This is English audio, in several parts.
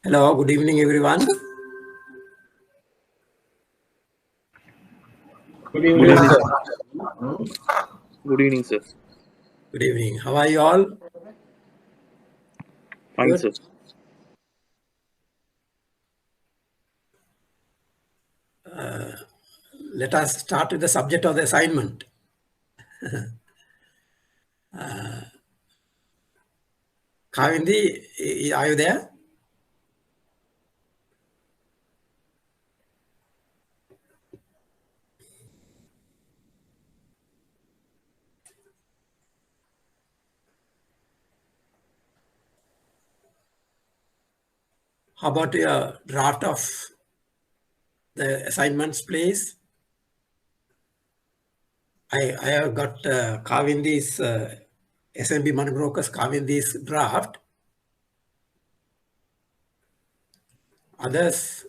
Hello, good evening, everyone. Good evening, sir. Good evening, sir. Good evening. How are you all? Fine, Good. sir. Let us start with the subject of the assignment. Kavindi, are you there? How about your draft of the assignments, please? I have got Kavindi's SMB Money Brokers Kavindi's draft. Others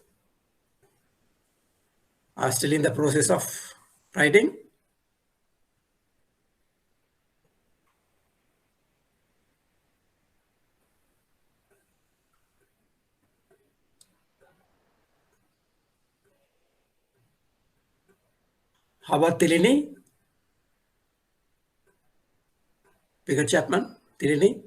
are still in the process of writing. How about Tilini? Peter Chapman, Tilini?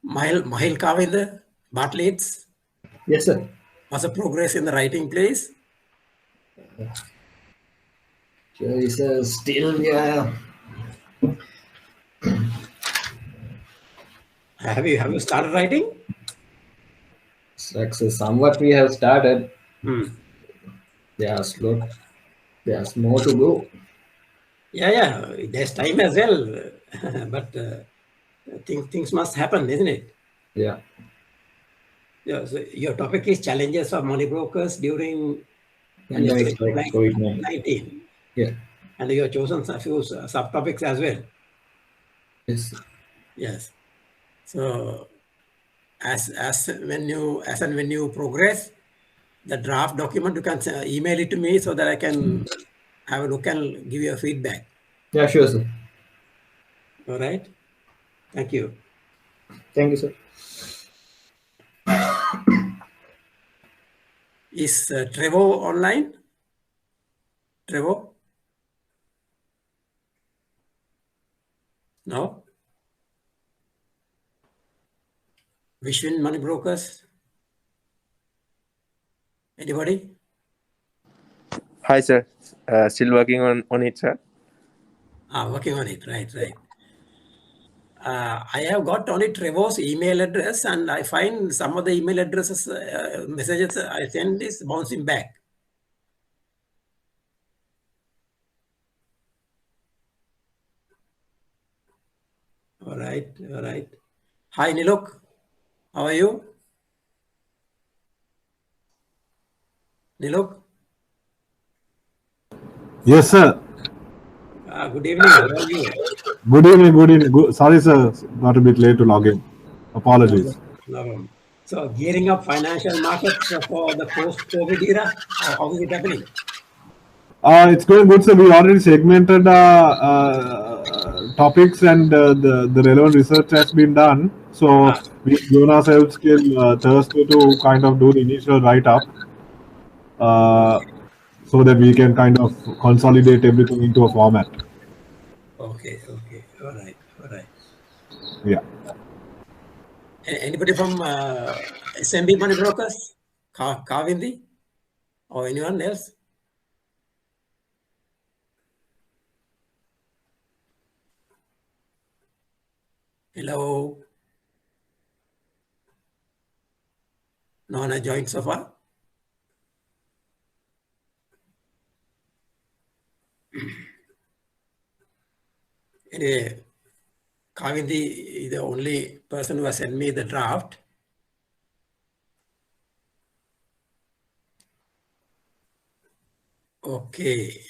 Mahil Kavind, Bartlett's. Yes, sir. What's the progress in the writing, please? Still, yeah. Have you started writing? So somewhat we have started. Hmm. Slow. There's more to go. Yeah. There's time as well, but things must happen, isn't it? Yeah. Yeah. So your topic is challenges of money brokers during Pandemic like COVID-19. 19, Yeah. and you have chosen a few subtopics as well. Yes. Yes. So as and when you progress the draft document, you can email it to me so that I can have a look and give you a feedback. Yeah, sure, sir. All right. Thank you. Thank you, sir. Is Trevo online? Trevo? No? Vishwin Money Brokers? Anybody? Hi, sir. Still working on it, sir. Working on it. Right. I have got only Trevor's email address, and I find some of the email addresses, messages I send is bouncing back. All right. Hi, Nilok. How are you? Nilok? Yes, sir. Good evening. How are you? Good evening. Sorry, sir. Got a bit late to log in. Apologies. No problem. So gearing up financial markets for the post-COVID era, how is it happening? It's going good, sir. We already segmented topics and the relevant research has been done. So we've given ourselves till Thursday to kind of do the initial write-up so that we can kind of consolidate everything into a format. Okay. All right. Yeah. Anybody from SMB Money Brokers? Kavindi? Or anyone else? Hello? No one has joined so far? Anyway, Kavindi is the only person who has sent me the draft. Okay.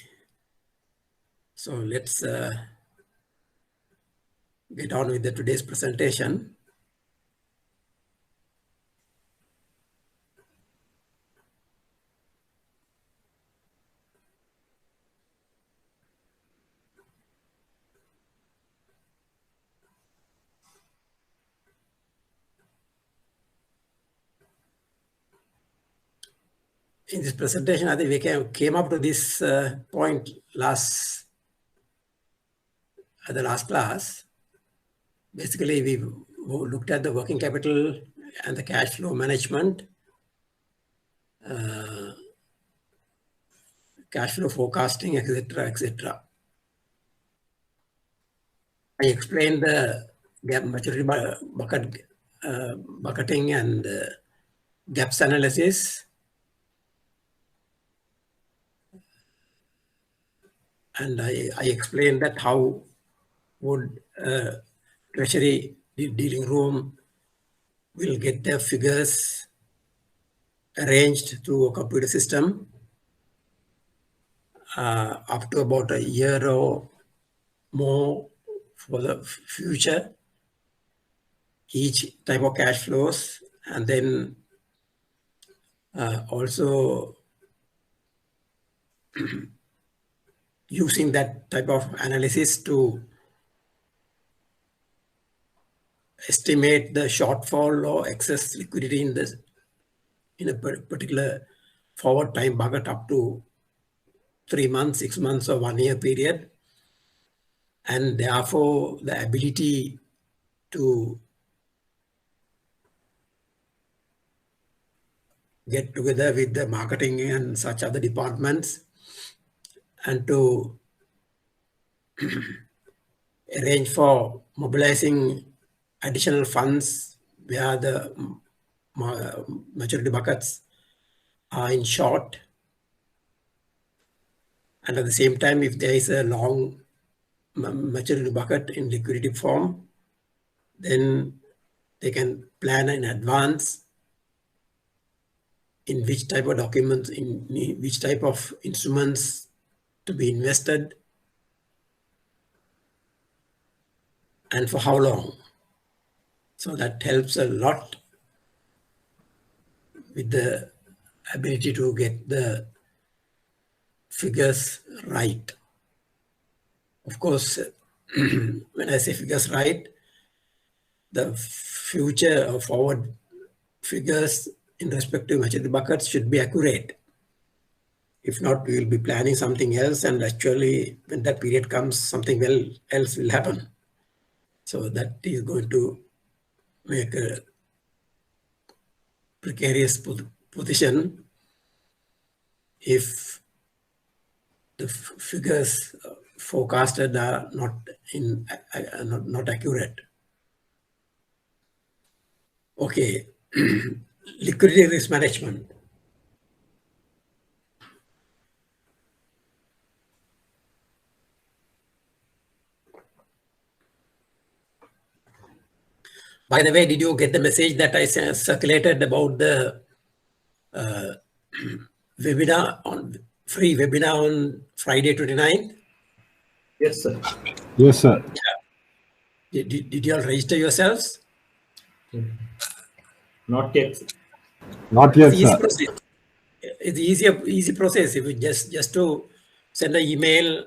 So let's get on with today's presentation. in this presentation, I think we came up to this point at the last class. Basically, we looked at the working capital and the cash flow management, cash flow forecasting, etc., etc. I explained the gap maturity bucketing and gaps analysis. And I explained that how would treasury dealing room will get their figures arranged through a computer system up to about a year or more for the future, each type of cash flows, and then also using that type of analysis to estimate the shortfall or excess liquidity in a particular forward time bucket up to 3 months, 6 months, or 1 year period. And therefore, the ability to get together with the marketing and such other departments and to arrange for mobilizing additional funds where the maturity buckets are in short. And at the same time, if there is a long maturity bucket in liquidity form, then they can plan in advance in which type of documents, in which type of instruments to be invested, and for how long. So that helps a lot with the ability to get the figures right. Of course, when I say figures right, the future or forward figures in respect to maturity buckets should be accurate. If not, we will be planning something else, and actually when that period comes, something else will happen. So that is going to make a precarious position if the figures forecasted are not accurate. Okay, liquidity risk management. By the way, did you get the message that I circulated about the free webinar on Friday 29th? Yes, sir. Yes, sir. Did you all register yourselves? Not yet. Not yet, It's easy sir. process. It's easy process. If you just to send an email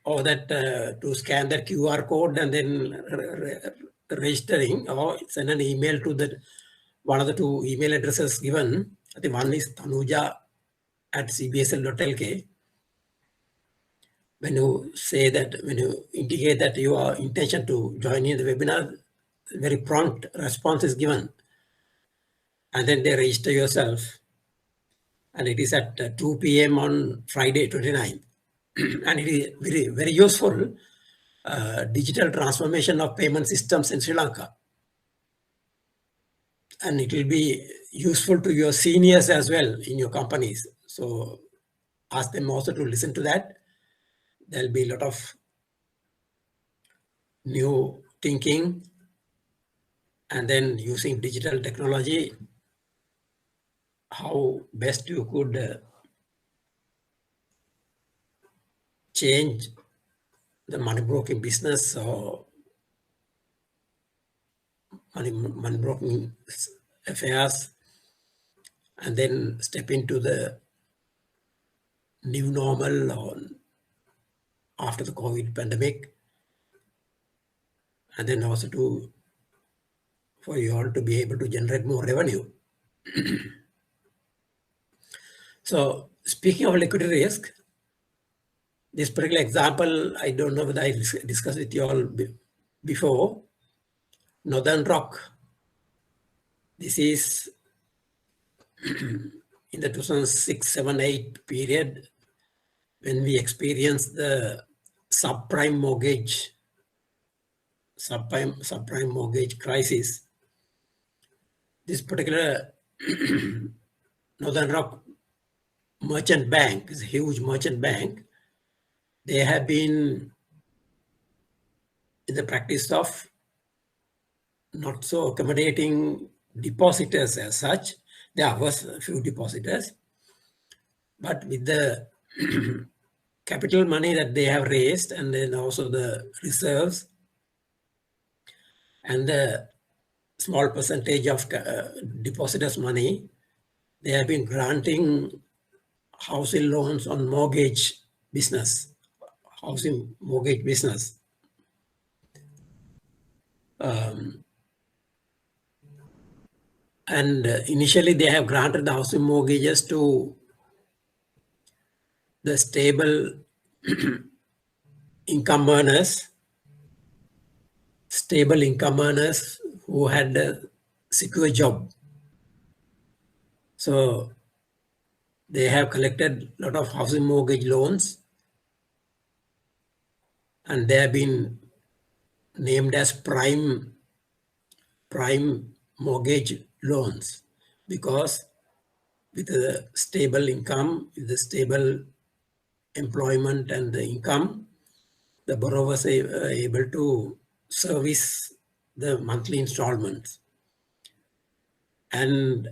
or that to scan that QR code and then registering, or send an email to the one of the two email addresses given. I think one is tanuja@cbsl.lk. When you say that, when you indicate that your intention to join in the webinar, very prompt response is given. And then they register yourself. And it is at 2 p.m. on Friday 29th. And it is very, very useful digital transformation of payment systems in Sri Lanka. And it will be useful to your seniors as well in your companies. So ask them also to listen to that. There'll be a lot of new thinking, and then using digital technology, how best you could change the money broking business or money broking affairs, and then step into the new normal or after the COVID pandemic, and then also for you all to be able to generate more revenue. So speaking of liquidity risk, this particular example, I don't know whether I discussed with you all before. Northern Rock. This is in the 2006-7-8 period when we experienced the subprime mortgage crisis. This particular Northern Rock merchant bank is a huge merchant bank. They have been in the practice of not so accommodating depositors as such. There was a few depositors, but with the capital money that they have raised and then also the reserves and the small percentage of depositors' money, they have been granting housing loans on mortgage business, housing mortgage business. And initially they have granted the housing mortgages to the stable income earners who had a secure job. So they have collected a lot of housing mortgage loans and they have been named as prime mortgage loans because with the stable income, with the stable employment and the income, the borrowers are able to service the monthly installments. And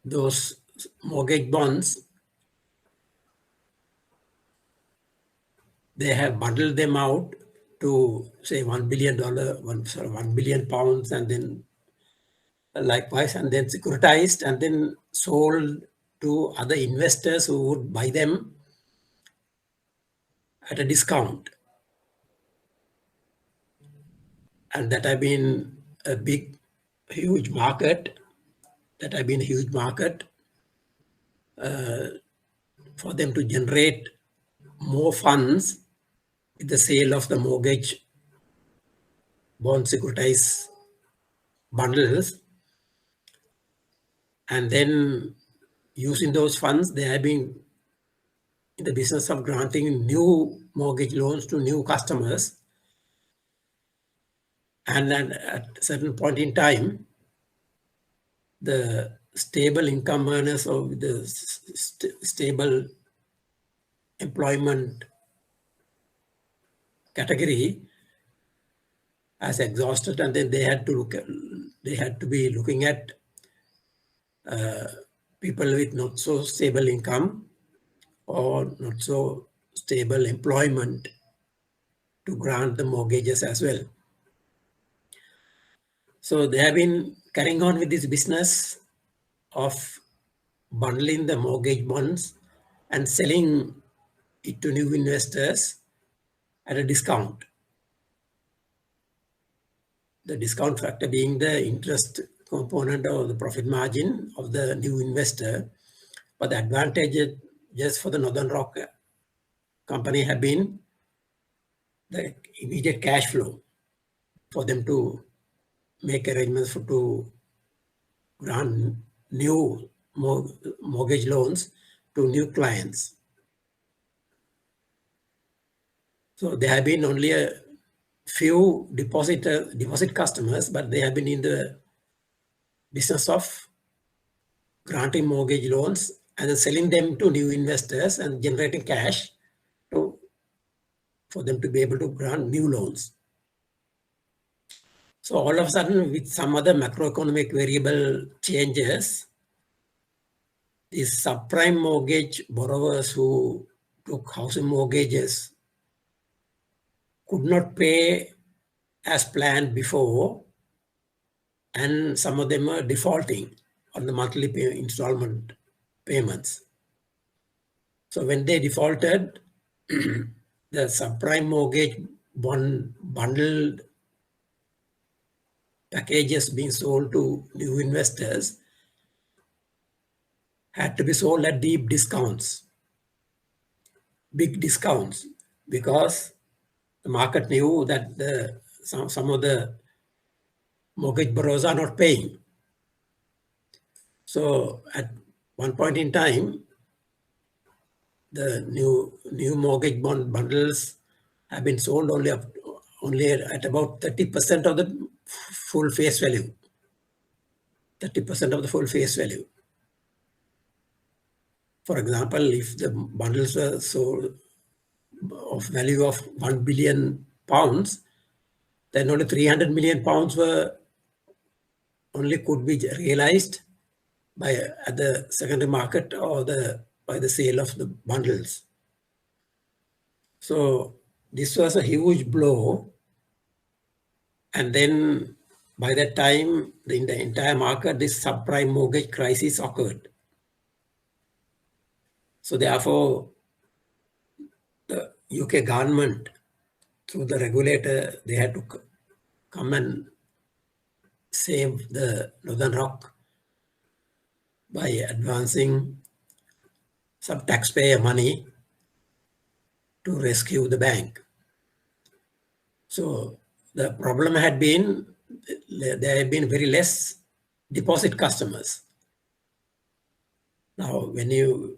those mortgage bonds, they have bundled them out to say $1 billion, 1 billion pounds, and then likewise, and then securitized and then sold to other investors who would buy them at a discount. And that have been a huge market. That have been a huge market for them to generate more funds with the sale of the mortgage bond securitized bundles. And then using those funds, they have been in the business of granting new mortgage loans to new customers. And then at a certain point in time, the stable income earners or the stable employment category as exhausted, and then they had to be looking at people with not so stable income or not so stable employment to grant the mortgages as well. So they have been carrying on with this business of bundling the mortgage bonds and selling it to new investors at a discount. The discount factor being the interest component of the profit margin of the new investor. But the advantage just for the Northern Rock company have been the immediate cash flow for them to make arrangements to grant new mortgage loans to new clients. So there have been only a few deposit customers, but they have been in the business of granting mortgage loans and then selling them to new investors and generating cash for them to be able to grant new loans. So all of a sudden, with some other macroeconomic variable changes, these subprime mortgage borrowers who took housing mortgages could not pay as planned before, and some of them are defaulting on the monthly installment payments. So when they defaulted, the subprime mortgage bundled packages being sold to new investors had to be sold at deep discounts, big discounts, because the market knew that some of the mortgage borrowers are not paying. So at one point in time, the new mortgage bond bundles have been sold only at about 30% of the full face value. 30% of the full face value. For example, if the bundles were sold of value of £1 billion, then only 300 million pounds could be realized at the secondary market or by the sale of the bundles. So this was a huge blow. And then by that time, in the entire market, this subprime mortgage crisis occurred. So therefore, the UK government, through the regulator, they had to come and save the Northern Rock by advancing some taxpayer money to rescue the bank. So the problem had been, there had been very less deposit customers. Now, when you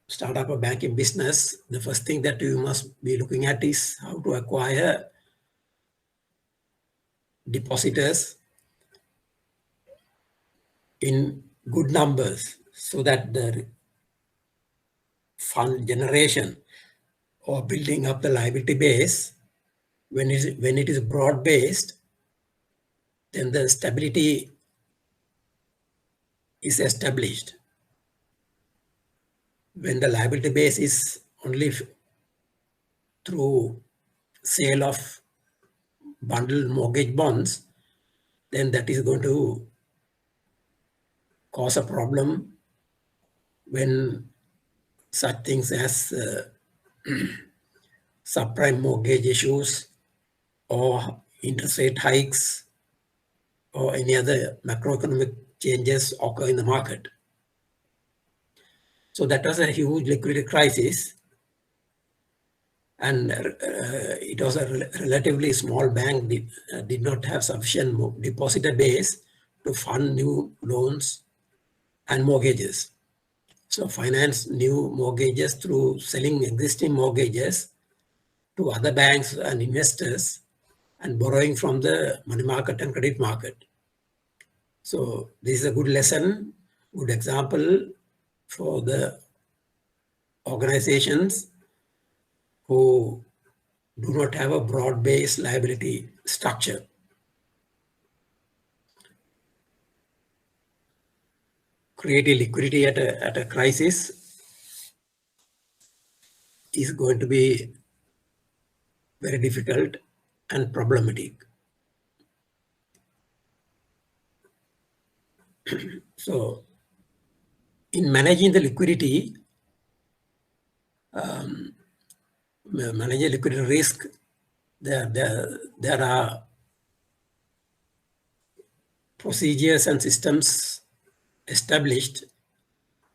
start up a banking business, the first thing that you must be looking at is how to acquire depositors in good numbers so that the fund generation or building up the liability base, when it is broad-based, then the stability is established. When the liability base is only through sale of bundled mortgage bonds, then that is going to cause a problem when such things as subprime mortgage issues or interest rate hikes or any other macroeconomic changes occur in the market. So that was a huge liquidity crisis. And it was a relatively small bank, did not have sufficient depositor base to fund new loans and mortgages. So finance new mortgages through selling existing mortgages to other banks and investors and borrowing from the money market and credit market. So this is a good lesson, good example for the organizations who do not have a broad-based liability structure. Creating liquidity at a crisis is going to be very difficult and problematic. So, in managing the liquidity, managing liquidity risk, there are procedures and systems established.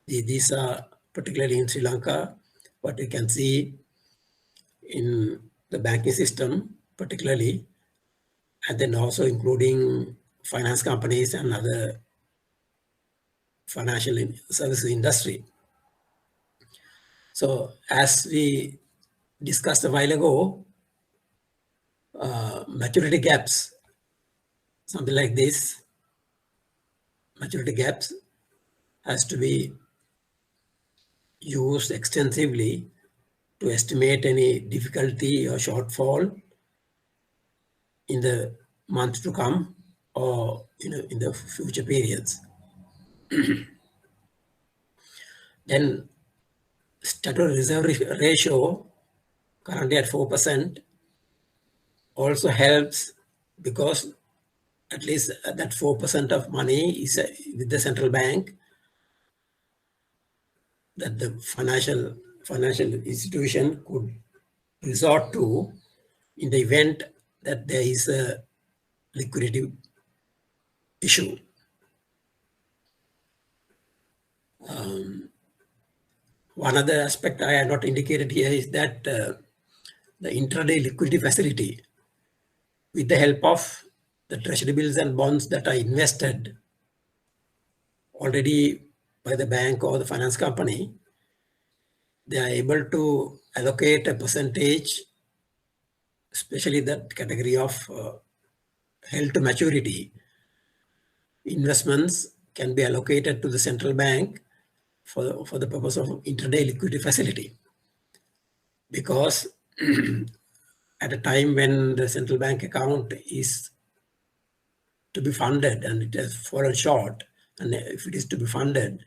These are particularly in Sri Lanka, what you can see in the banking system particularly, and then also including finance companies and other financial services industry. So as we discussed a while ago, maturity gaps, something like this, maturity gaps has to be used extensively to estimate any difficulty or shortfall in the months to come or in the future periods. Then statutory reserve ratio, currently at 4%, also helps because at least that 4% of money is with the central bank that the financial institution could resort to in the event that there is a liquidity issue. One other aspect I have not indicated here is that the intraday liquidity facility, with the help of the treasury bills and bonds that are invested already by the bank or the finance company, they are able to allocate a percentage, especially that category of held to maturity investments can be allocated to the central bank for the purpose of intraday liquidity facility. Because at a time when the central bank account is to be funded and it has fallen short, and if it is to be funded,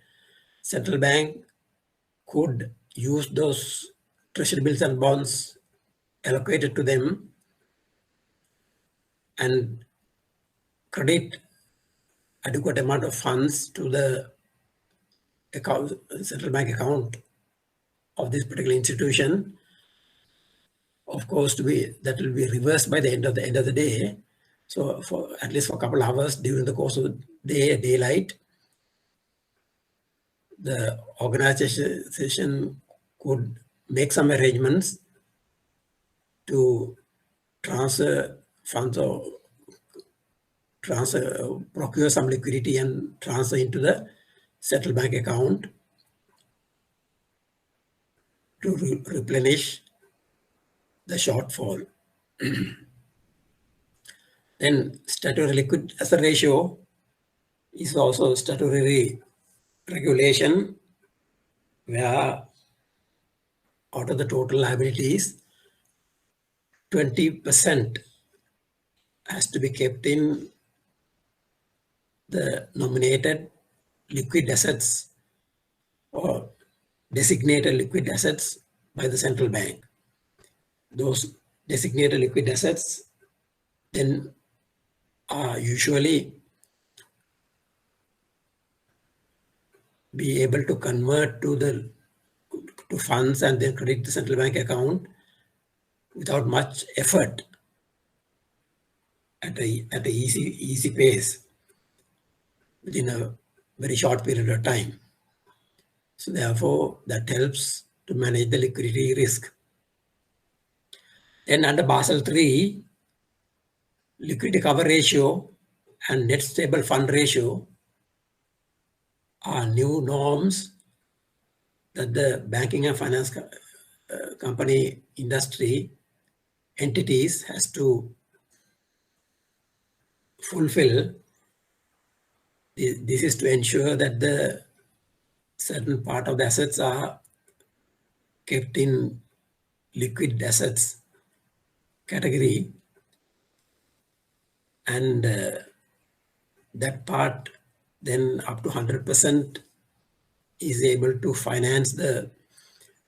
central bank could use those treasury bills and bonds allocated to them and credit adequate amount of funds to the account, central bank account of this particular institution. Of course, that will be reversed by the end of the day. So for at least for a couple of hours during the course of the day, daylight, the organization could make some arrangements to transfer funds or procure some liquidity and transfer into the central bank account to replenish the shortfall. Then statutory liquid asset ratio is also statutory regulation where out of the total liabilities, 20% has to be kept in the nominated liquid assets or designated liquid assets by the central bank. Those designated liquid assets then are usually be able to convert to funds and then credit the central bank account without much effort at a easy pace within a very short period of time. So therefore, that helps to manage the liquidity risk. Then under Basel III, liquidity cover ratio and net stable fund ratio are new norms that the banking and finance company industry entities has to fulfill. This is to ensure that the certain part of the assets are kept in liquid assets category, and that part then up to 100% is able to finance the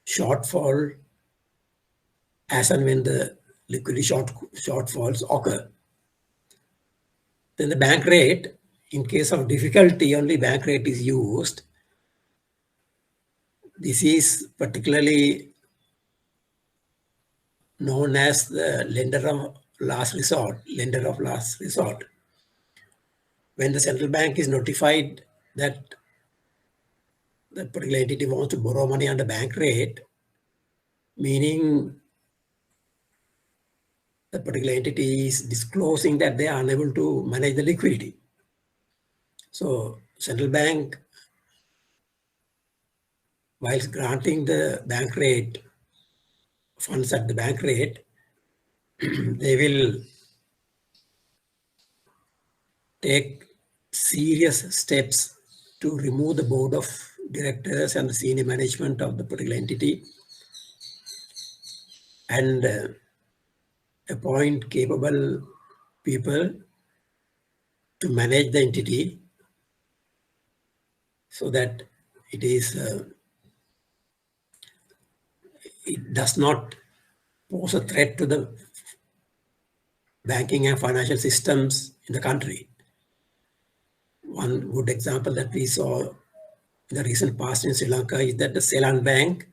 shortfall as and when the liquidity shortfalls occur. Then the bank rate, in case of difficulty, only bank rate is used. This is particularly known as the lender of last resort. When the central bank is notified that the particular entity wants to borrow money under bank rate, meaning the particular entity is disclosing that they are unable to manage the liquidity. So central bank, whilst granting the bank rate, funds at the bank rate, they will take serious steps to remove the board of directors and the senior management of the particular entity and appoint capable people to manage the entity so that it does not pose a threat to the banking and financial systems in the country. One good example that we saw in the recent past in Sri Lanka is that the Ceylon Bank,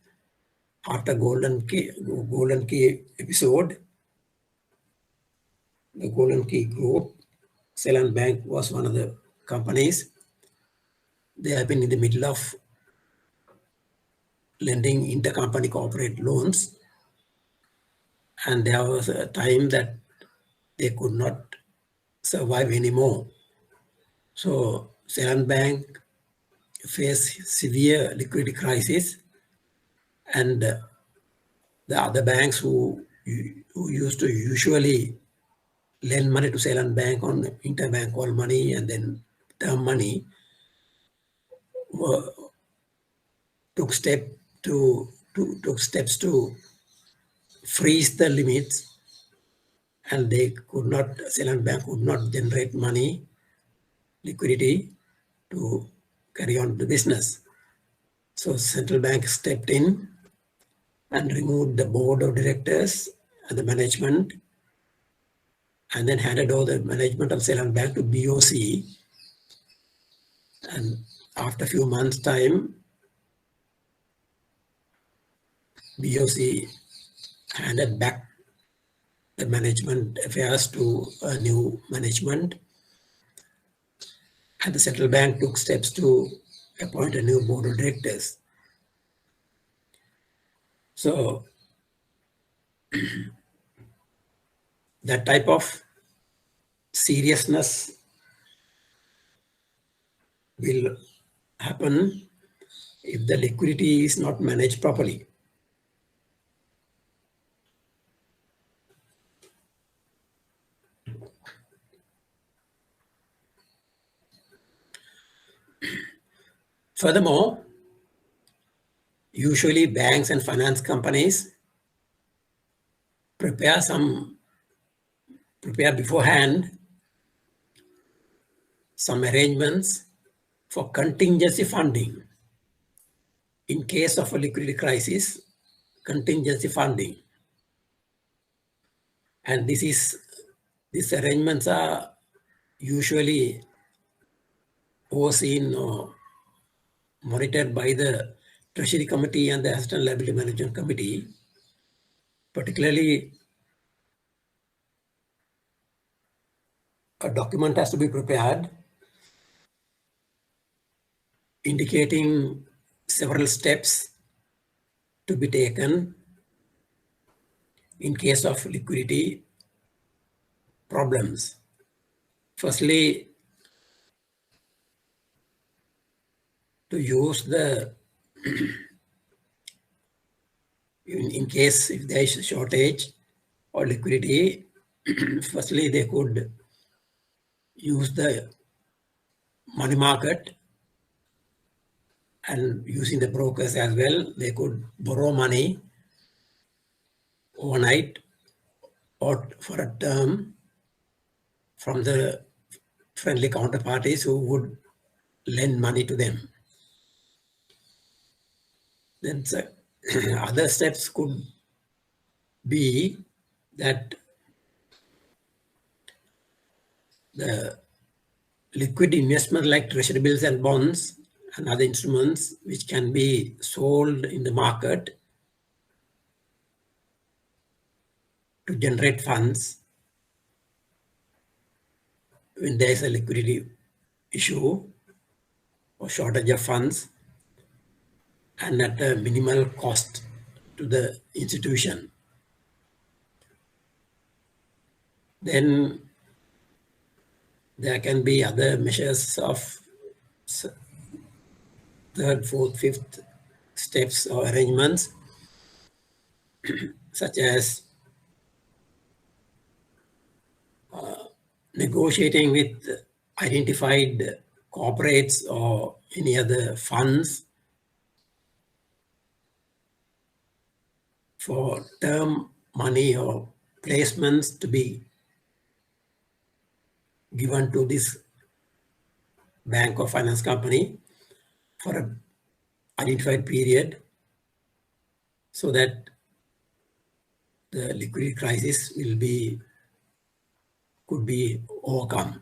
after Golden Key episode, the Golden Key Group, Ceylon Bank was one of the companies. They have been in the middle of lending intercompany corporate loans. And there was a time that they could not survive anymore. So Ceylon Bank faced severe liquidity crisis, and the other banks who used to usually lend money to Ceylon Bank on interbank call money and then term money took steps to freeze the limits, and Ceylon Bank could not generate money, liquidity to carry on the business. So central bank stepped in and removed the board of directors and the management, and then handed over the management of Ceylon Bank to BOC. And after a few months' time, BOC handed back the management affairs to a new management, and the central bank took steps to appoint a new board of directors. So that type of seriousness will happen if the liquidity is not managed properly. Furthermore, usually banks and finance companies prepare beforehand some arrangements for contingency funding. In case of a liquidity crisis, contingency funding. And these arrangements are usually overseen or monitored by the Treasury Committee and the Assistant Liability Management Committee. Particularly, a document has to be prepared indicating several steps to be taken in case of liquidity problems. Firstly, to use in case if there is a shortage or liquidity, firstly they could use the money market, and using the brokers as well, they could borrow money overnight or for a term from the friendly counterparties who would lend money to them. Then other steps could be that the liquid investment like treasury bills and bonds and other instruments which can be sold in the market to generate funds when there is a liquidity issue or shortage of funds, and at a minimal cost to the institution. Then there can be other measures of third, fourth, fifth steps or arrangements, such as negotiating with identified corporates or any other funds for term money or placements to be given to this bank or finance company for an identified period, so that the liquidity crisis could be overcome.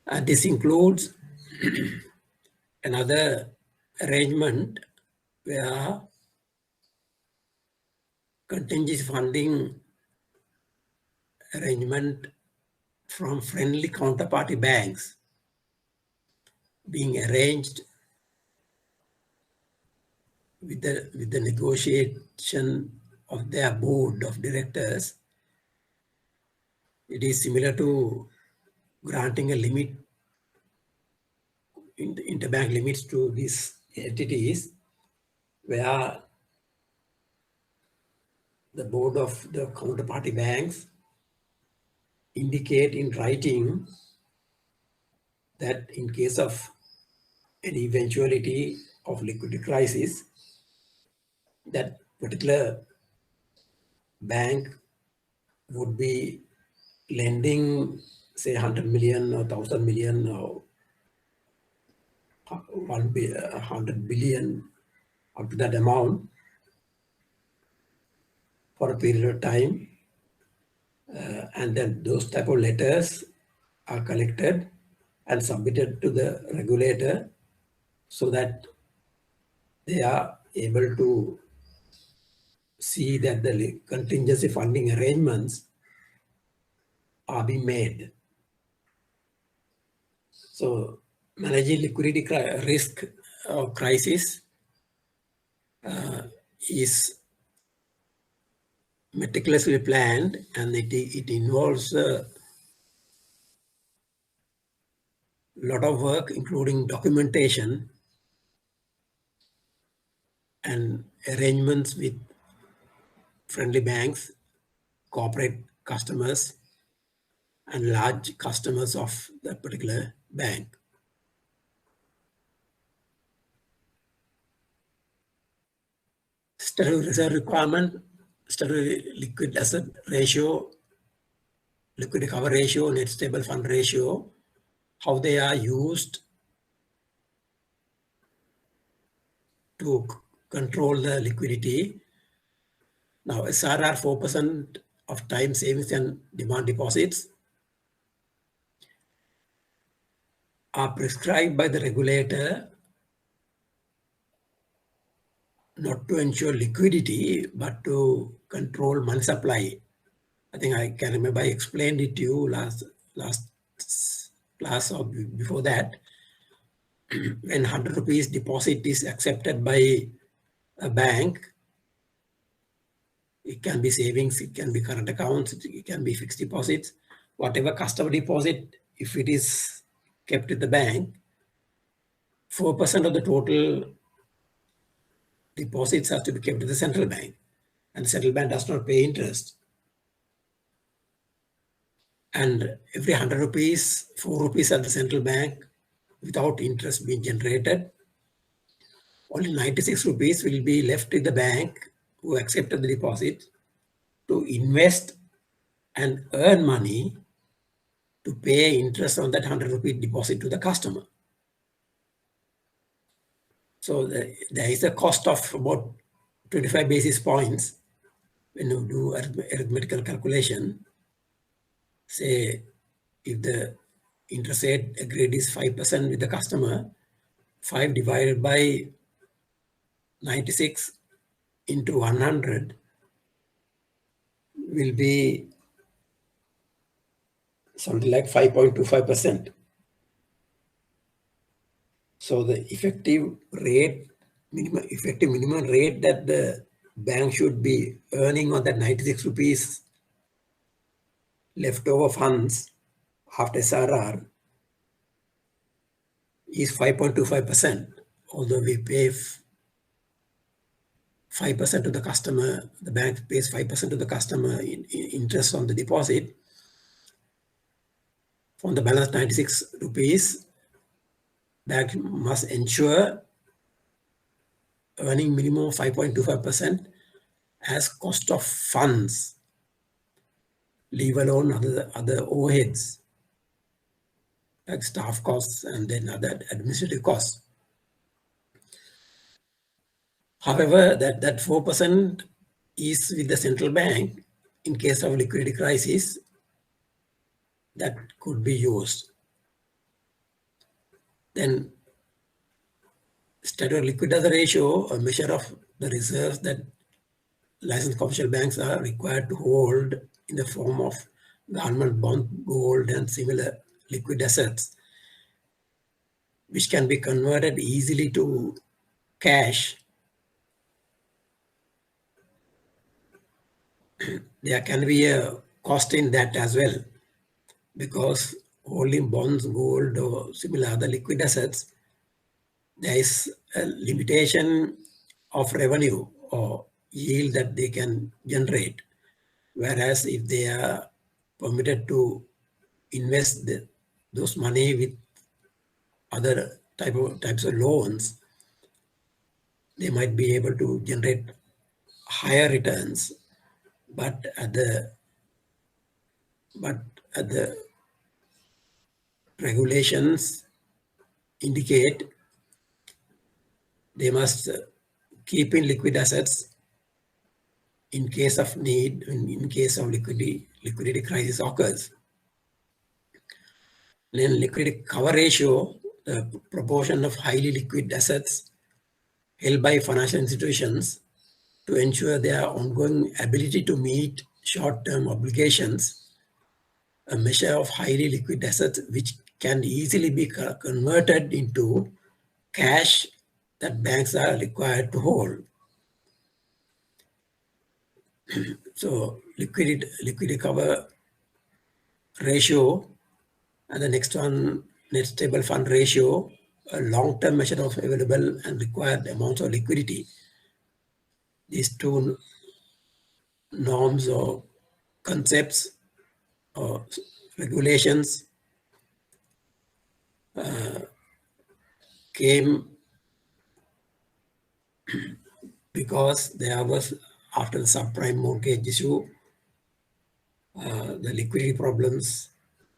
And this includes another arrangement where contingency funding arrangement from friendly counterparty banks being arranged with the negotiation of their board of directors, it is similar to granting a limit, interbank limits to these entities, where the board of the counterparty banks indicate in writing that in case of any eventuality of liquidity crisis, that particular bank would be lending, say, 100 million or 1,000 million or 100 billion, up to that amount for a period of time. And then those type of letters are collected and submitted to the regulator so that they are able to see that the contingency funding arrangements are being made. So managing liquidity risk or crisis is meticulously planned, and it involves a lot of work, including documentation and arrangements with friendly banks, corporate customers, and large customers of that particular bank. Statutory reserve requirement, statutory liquid asset ratio, liquidity cover ratio, net stable fund ratio, how they are used to control the liquidity. Now, SRR 4% of time savings and demand deposits are prescribed by the regulator not to ensure liquidity, but to control money supply. I think I can remember I explained it to you last class or before that. When 100 rupees deposit is accepted by a bank, it can be savings, it can be current accounts, it can be fixed deposits, whatever customer deposit, if it is kept at the bank, 4% of the total deposits have to be kept at the central bank, and the central bank does not pay interest. And every 100 rupees, 4 rupees at the central bank without interest being generated, only 96 rupees will be left with the bank who accepted the deposit to invest and earn money to pay interest on that 100 rupee deposit to the customer. So there is a cost of about 25 basis points when you do arithmetical calculation. Say if the interest rate agreed is 5% with the customer, 5 divided by 96 into 100 will be something like 5.25%. So the effective minimum rate that the bank should be earning on that 96 rupees leftover funds after SRR is 5.25%, although we pay 5% to the customer, the bank pays 5% to the customer in interest on the deposit. From the balance 96 rupees, bank must ensure earning minimum 5.25% as cost of funds, leave alone other overheads like staff costs and then other administrative costs. However, that 4% is with the central bank in case of liquidity crisis that could be used. Then statutory liquid asset ratio, a measure of the reserves that licensed commercial banks are required to hold in the form of government bond, gold, and similar liquid assets, which can be converted easily to cash there can be a cost in that as well, because holding bonds, gold, or similar other liquid assets, there is a limitation of revenue or yield that they can generate. Whereas if they are permitted to invest those money with other types of loans, they might be able to generate higher returns, but at the regulations indicate they must keep in liquid assets in case of need, in case of liquidity crisis occurs. Then liquidity cover ratio, the proportion of highly liquid assets held by financial institutions to ensure their ongoing ability to meet short-term obligations, a measure of highly liquid assets which can easily be converted into cash that banks are required to hold. So liquidity cover ratio, and the next one, net stable fund ratio, a long-term measure of available and required amounts of liquidity. These two norms or concepts or regulations came because there was, after the subprime mortgage issue, the liquidity problems,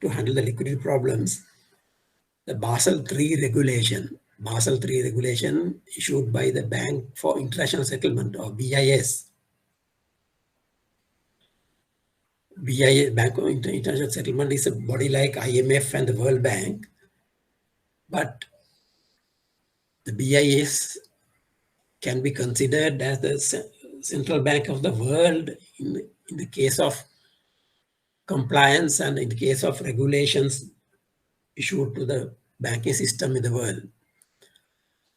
to handle the liquidity problems, the Basel III regulation issued by the Bank for International Settlement, or BIS. BIS, Bank for International Settlement, is a body like IMF and the World Bank, but the BIS can be considered as the central bank of the world in the case of compliance and in the case of regulations issued to the banking system in the world.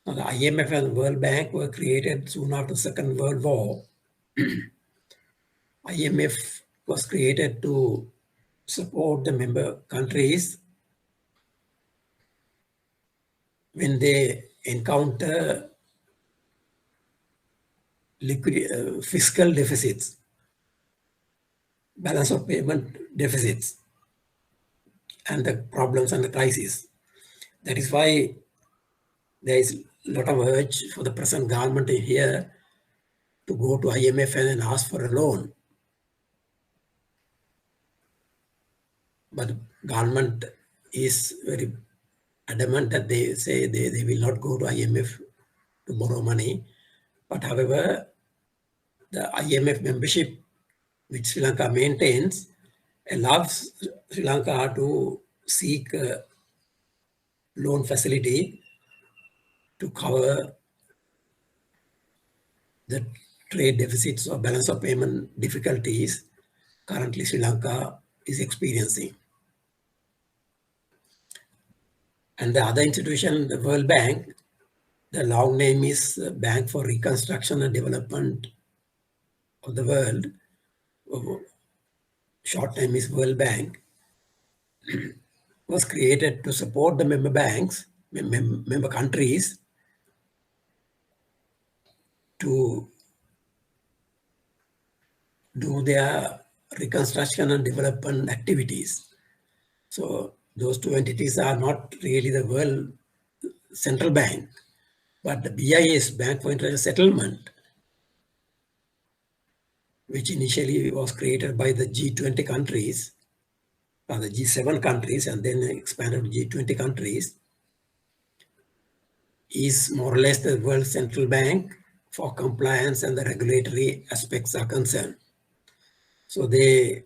Now, the IMF and the World Bank were created soon after the Second World War. IMF was created to support the member countries when they encounter fiscal deficits, balance of payment deficits, and the problems and the crisis. That is why there is a lot of urge for the present government here to go to IMF and ask for a loan. But the government is very adamant that they say they will not go to IMF to borrow money. But however, the IMF membership which Sri Lanka maintains allows Sri Lanka to seek a loan facility to cover the trade deficits or balance of payment difficulties currently Sri Lanka is experiencing. And the other institution, the World Bank, the long name is Bank for Reconstruction and Development of the World. Short name is World Bank, was created to support the member banks, member countries, to do their reconstruction and development activities. So those two entities are not really the world central bank, but the BIS, Bank for International Settlement, which initially was created by the G20 countries, or the G7 countries, and then expanded to G20 countries, is more or less the world central bank for compliance and the regulatory aspects are concerned. So they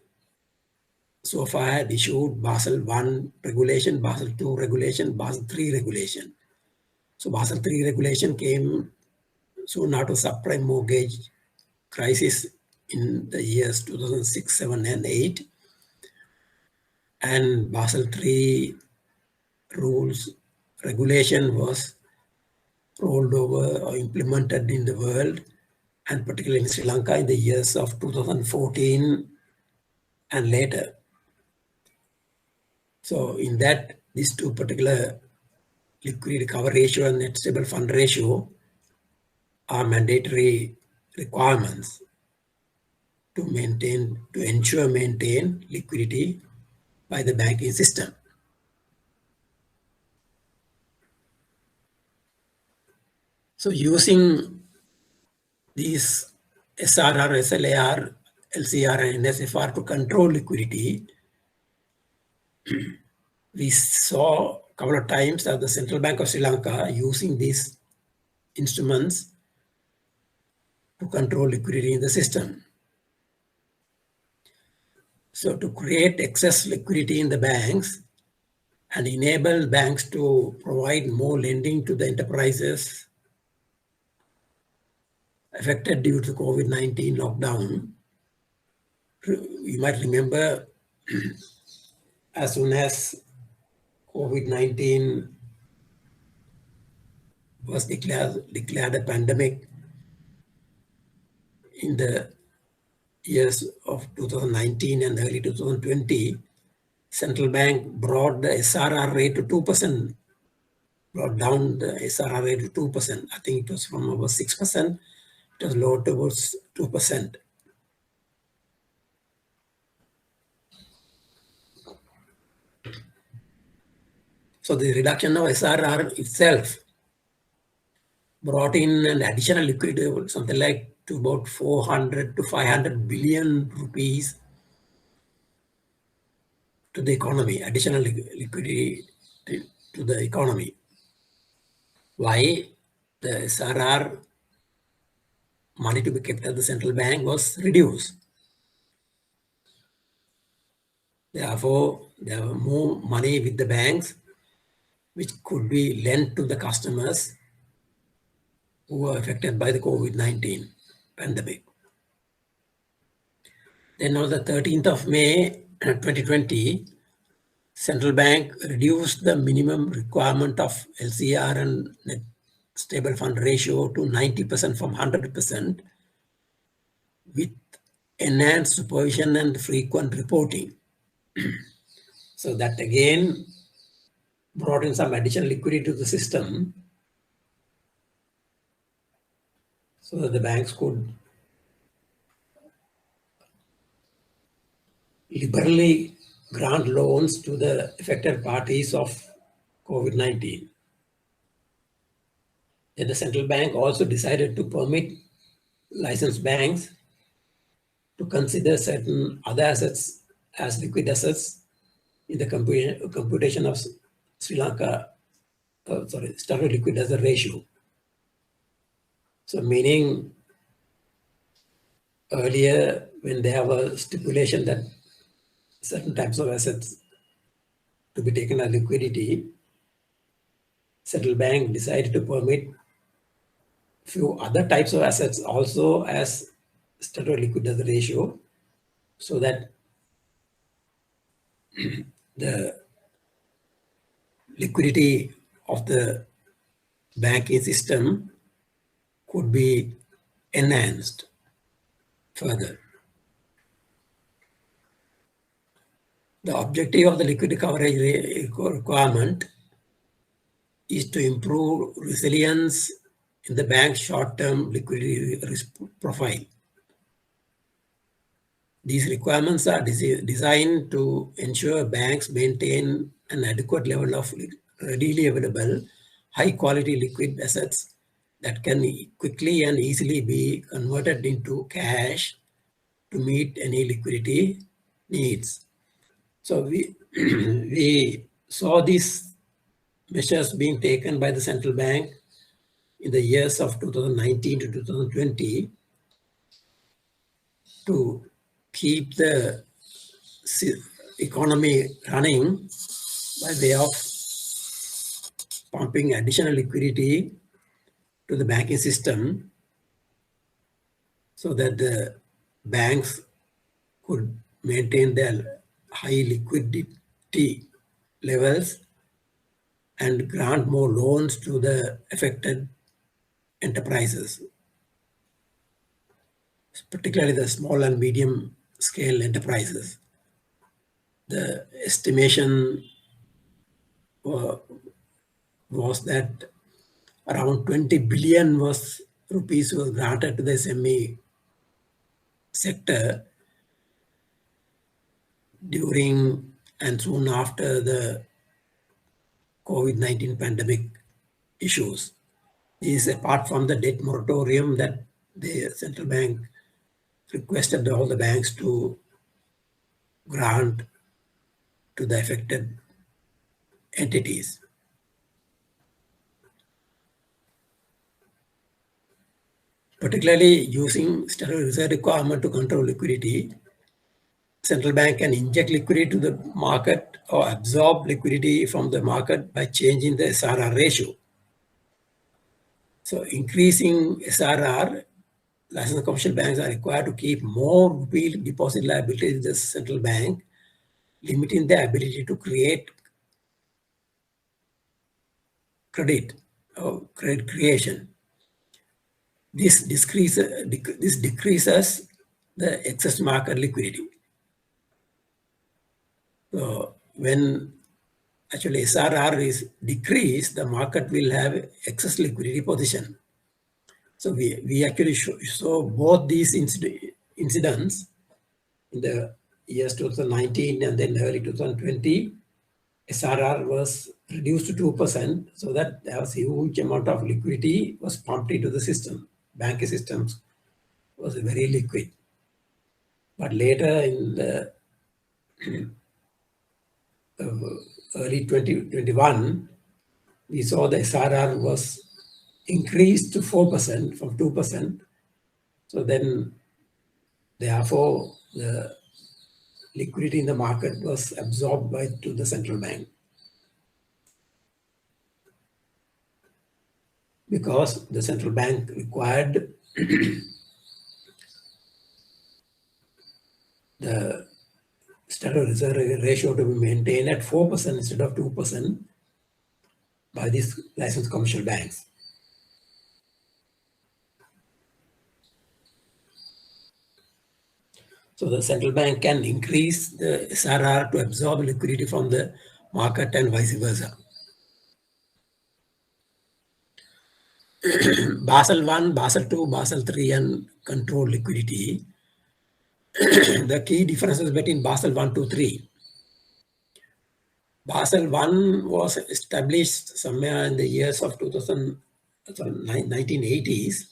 so far had issued Basel I regulation, Basel II regulation, Basel III regulation. So Basel III regulation came soon after subprime mortgage crisis in the years 2006, 7, and 8. And Basel III rules, regulation was rolled over or implemented in the world and particularly in Sri Lanka in the years of 2014 and later. So in that, these two particular liquidity cover ratio and net stable fund ratio are mandatory requirements to ensure maintain liquidity by the banking system. So using these SRR, SLAR, LCR, and NSFR to control liquidity, we saw a couple of times that the Central Bank of Sri Lanka using these instruments to control liquidity in the system. So to create excess liquidity in the banks and enable banks to provide more lending to the enterprises affected due to COVID-19 lockdown. You might remember as soon as COVID-19 was declared a pandemic in the years of 2019 and early 2020, Central Bank brought the SRR rate to 2%, brought down the SRR rate to 2%. I think it was from over 6%, it was lowered towards 2%. So the reduction of SRR itself brought in an additional liquidity, something like to about 400 to 500 billion rupees to the economy, additional liquidity to the economy. Why? The SRR money to be kept at the central bank was reduced. Therefore, there were more money with the banks, which could be lent to the customers who were affected by the COVID-19 pandemic. Then on the 13th of May 2020, Central Bank reduced the minimum requirement of LCR and net stable fund ratio to 90% from 100% with enhanced supervision and frequent reporting. So that again brought in some additional liquidity to the system so that the banks could liberally grant loans to the affected parties of COVID-19. Then the central bank also decided to permit licensed banks to consider certain other assets as liquid assets in the computation of Sri Lanka, statutory liquid asset ratio. So meaning earlier when there was stipulation that certain types of assets to be taken as liquidity, Central Bank decided to permit few other types of assets also as statutory liquid asset ratio, so that the liquidity of the banking system could be enhanced further. The objective of the liquidity coverage requirement is to improve resilience in the bank's short-term liquidity risk profile. These requirements are designed to ensure banks maintain an adequate level of readily available, high-quality liquid assets that can quickly and easily be converted into cash to meet any liquidity needs. So we saw these measures being taken by the central bank in the years of 2019 to 2020 to keep the economy running by way of pumping additional liquidity to the banking system so that the banks could maintain their high liquidity levels and grant more loans to the affected enterprises. particularly the small and medium scale enterprises. The estimation was that around 20 billion rupees was granted to the SME sector during and soon after the COVID-19 pandemic issues. This is apart from the debt moratorium that the central bank requested all the banks to grant to the affected entities. Particularly using statutory reserve requirement to control liquidity, central bank can inject liquidity to the market or absorb liquidity from the market by changing the SRR ratio. So increasing SRR, licensed commercial banks are required to keep more rupee deposit liabilities in the central bank, limiting their ability to create credit or credit creation. This decreases the excess market liquidity. So when actually SRR is decreased, the market will have excess liquidity position. So we actually saw both these incidents in the years 2019 and then early 2020. SRR was reduced to 2%, so that there was a huge amount of liquidity was pumped into the system. Banking systems was very liquid. But later in the early 2021, we saw the SRR was increased to 4% from 2%. So then, therefore, the liquidity in the market was absorbed to the central bank. Because the central bank required the statutory reserve ratio to be maintained at 4% instead of 2% by these licensed commercial banks. So the central bank can increase the SRR to absorb liquidity from the market and vice versa. Basel I, Basel II, Basel III, and control liquidity. The key differences between Basel I, II, III. Basel I was established somewhere in the years of 1980s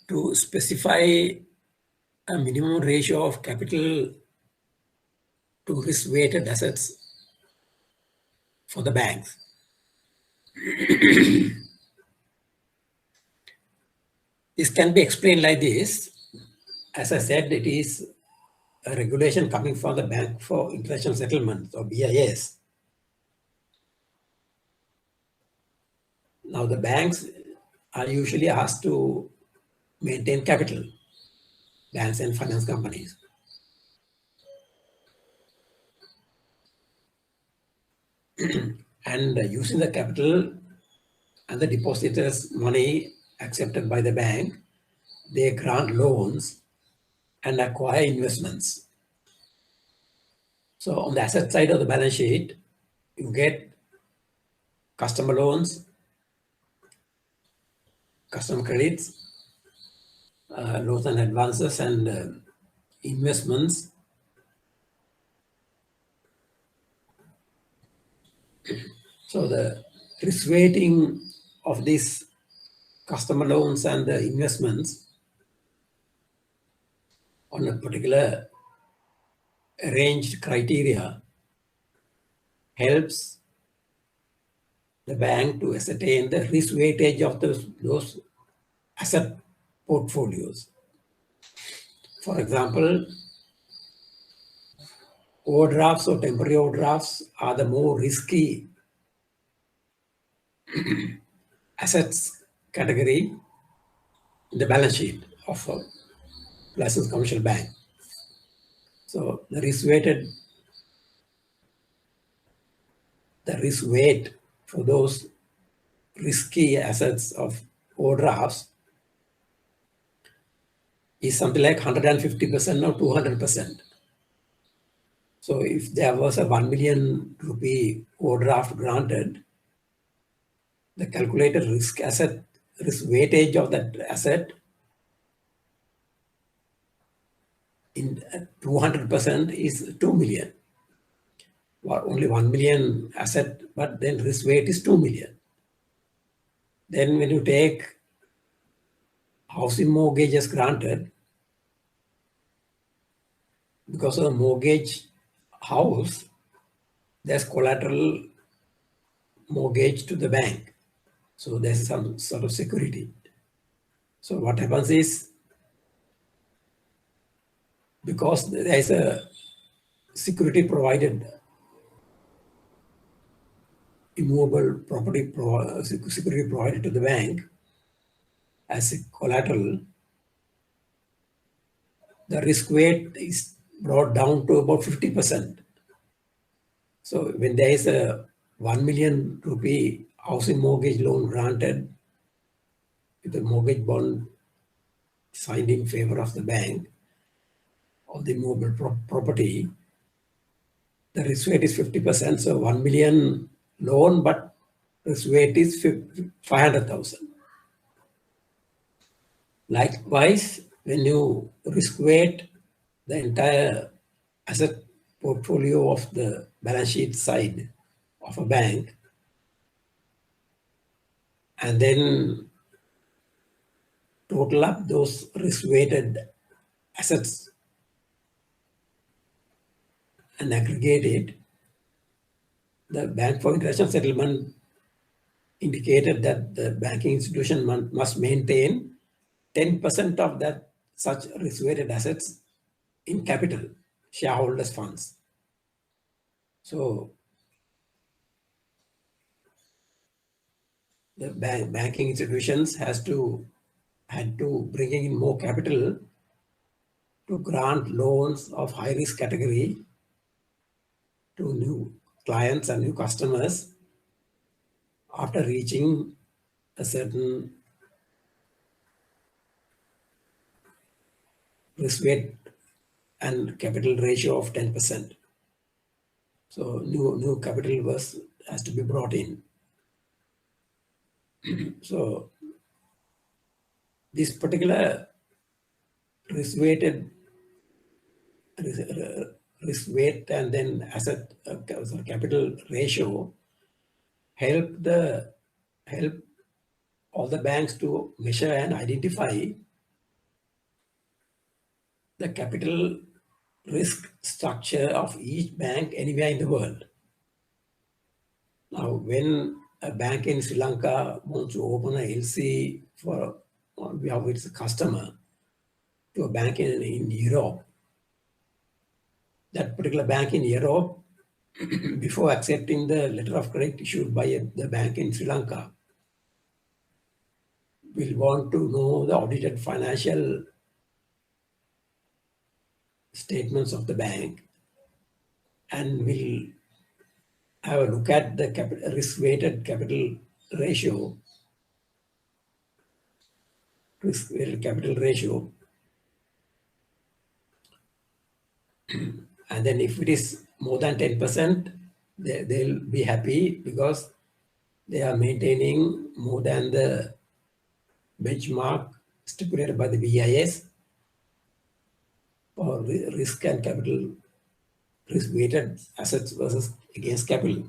to specify a minimum ratio of capital to risk-weighted assets for the banks. This can be explained like this. As I said, it is a regulation coming from the Bank for International Settlements, or BIS. Now the banks are usually asked to maintain capital, banks and finance companies. And using the capital and the depositors' money accepted by the bank, they grant loans and acquire investments. So on the asset side of the balance sheet, you get customer loans, customer credits, loans and advances, and investments. So the risk weighting of these customer loans and the investments on a particular arranged criteria helps the bank to ascertain the risk weightage of those asset portfolios. For example, overdrafts or temporary overdrafts are the more risky assets category in the balance sheet of a licensed commercial bank. So the risk weight for those risky assets of overdrafts is something like 150% or 200%. So if there was a 1 million rupee overdraft granted, the calculated risk weightage of that asset in 200% is 2 million. Well, only 1 million asset, but then risk weight is 2 million. Then when you take housing mortgages granted, because of the mortgage house, there's collateral mortgage to the bank. So there's some sort of security. So what happens is, because there is a security provided, immovable property security provided to the bank as a collateral, the risk weight is brought down to about 50%. So when there is a 1 million rupee housing mortgage loan granted with a mortgage bond signed in favor of the bank of the immovable property, the risk weight is 50%. So 1 million loan, but risk weight is 500,000. Likewise, when you risk weight the entire asset portfolio of the balance sheet side of a bank, and then total up those risk-weighted assets and aggregate it, the Bank for International Settlement indicated that the banking institution must maintain 10% of that such risk-weighted assets in capital, shareholders' funds. So the banking institutions had to bring in more capital to grant loans of high risk category to new clients and new customers after reaching a certain risk weight and capital ratio of 10%. So new capital has to be brought in. So this particular risk weight and then asset capital ratio help all the banks to measure and identify the capital risk structure of each bank anywhere in the world. Now, when a bank in Sri Lanka wants to open a LC on behalf of its customer to a bank in Europe, that particular bank in Europe, before accepting the letter of credit issued by the bank in Sri Lanka, will want to know the audited financial statements of the bank and will have a look at the risk-weighted capital ratio, and then if it is more than 10%, they'll be happy because they are maintaining more than the benchmark stipulated by the BIS for risk and capital, risk-weighted assets versus against capital.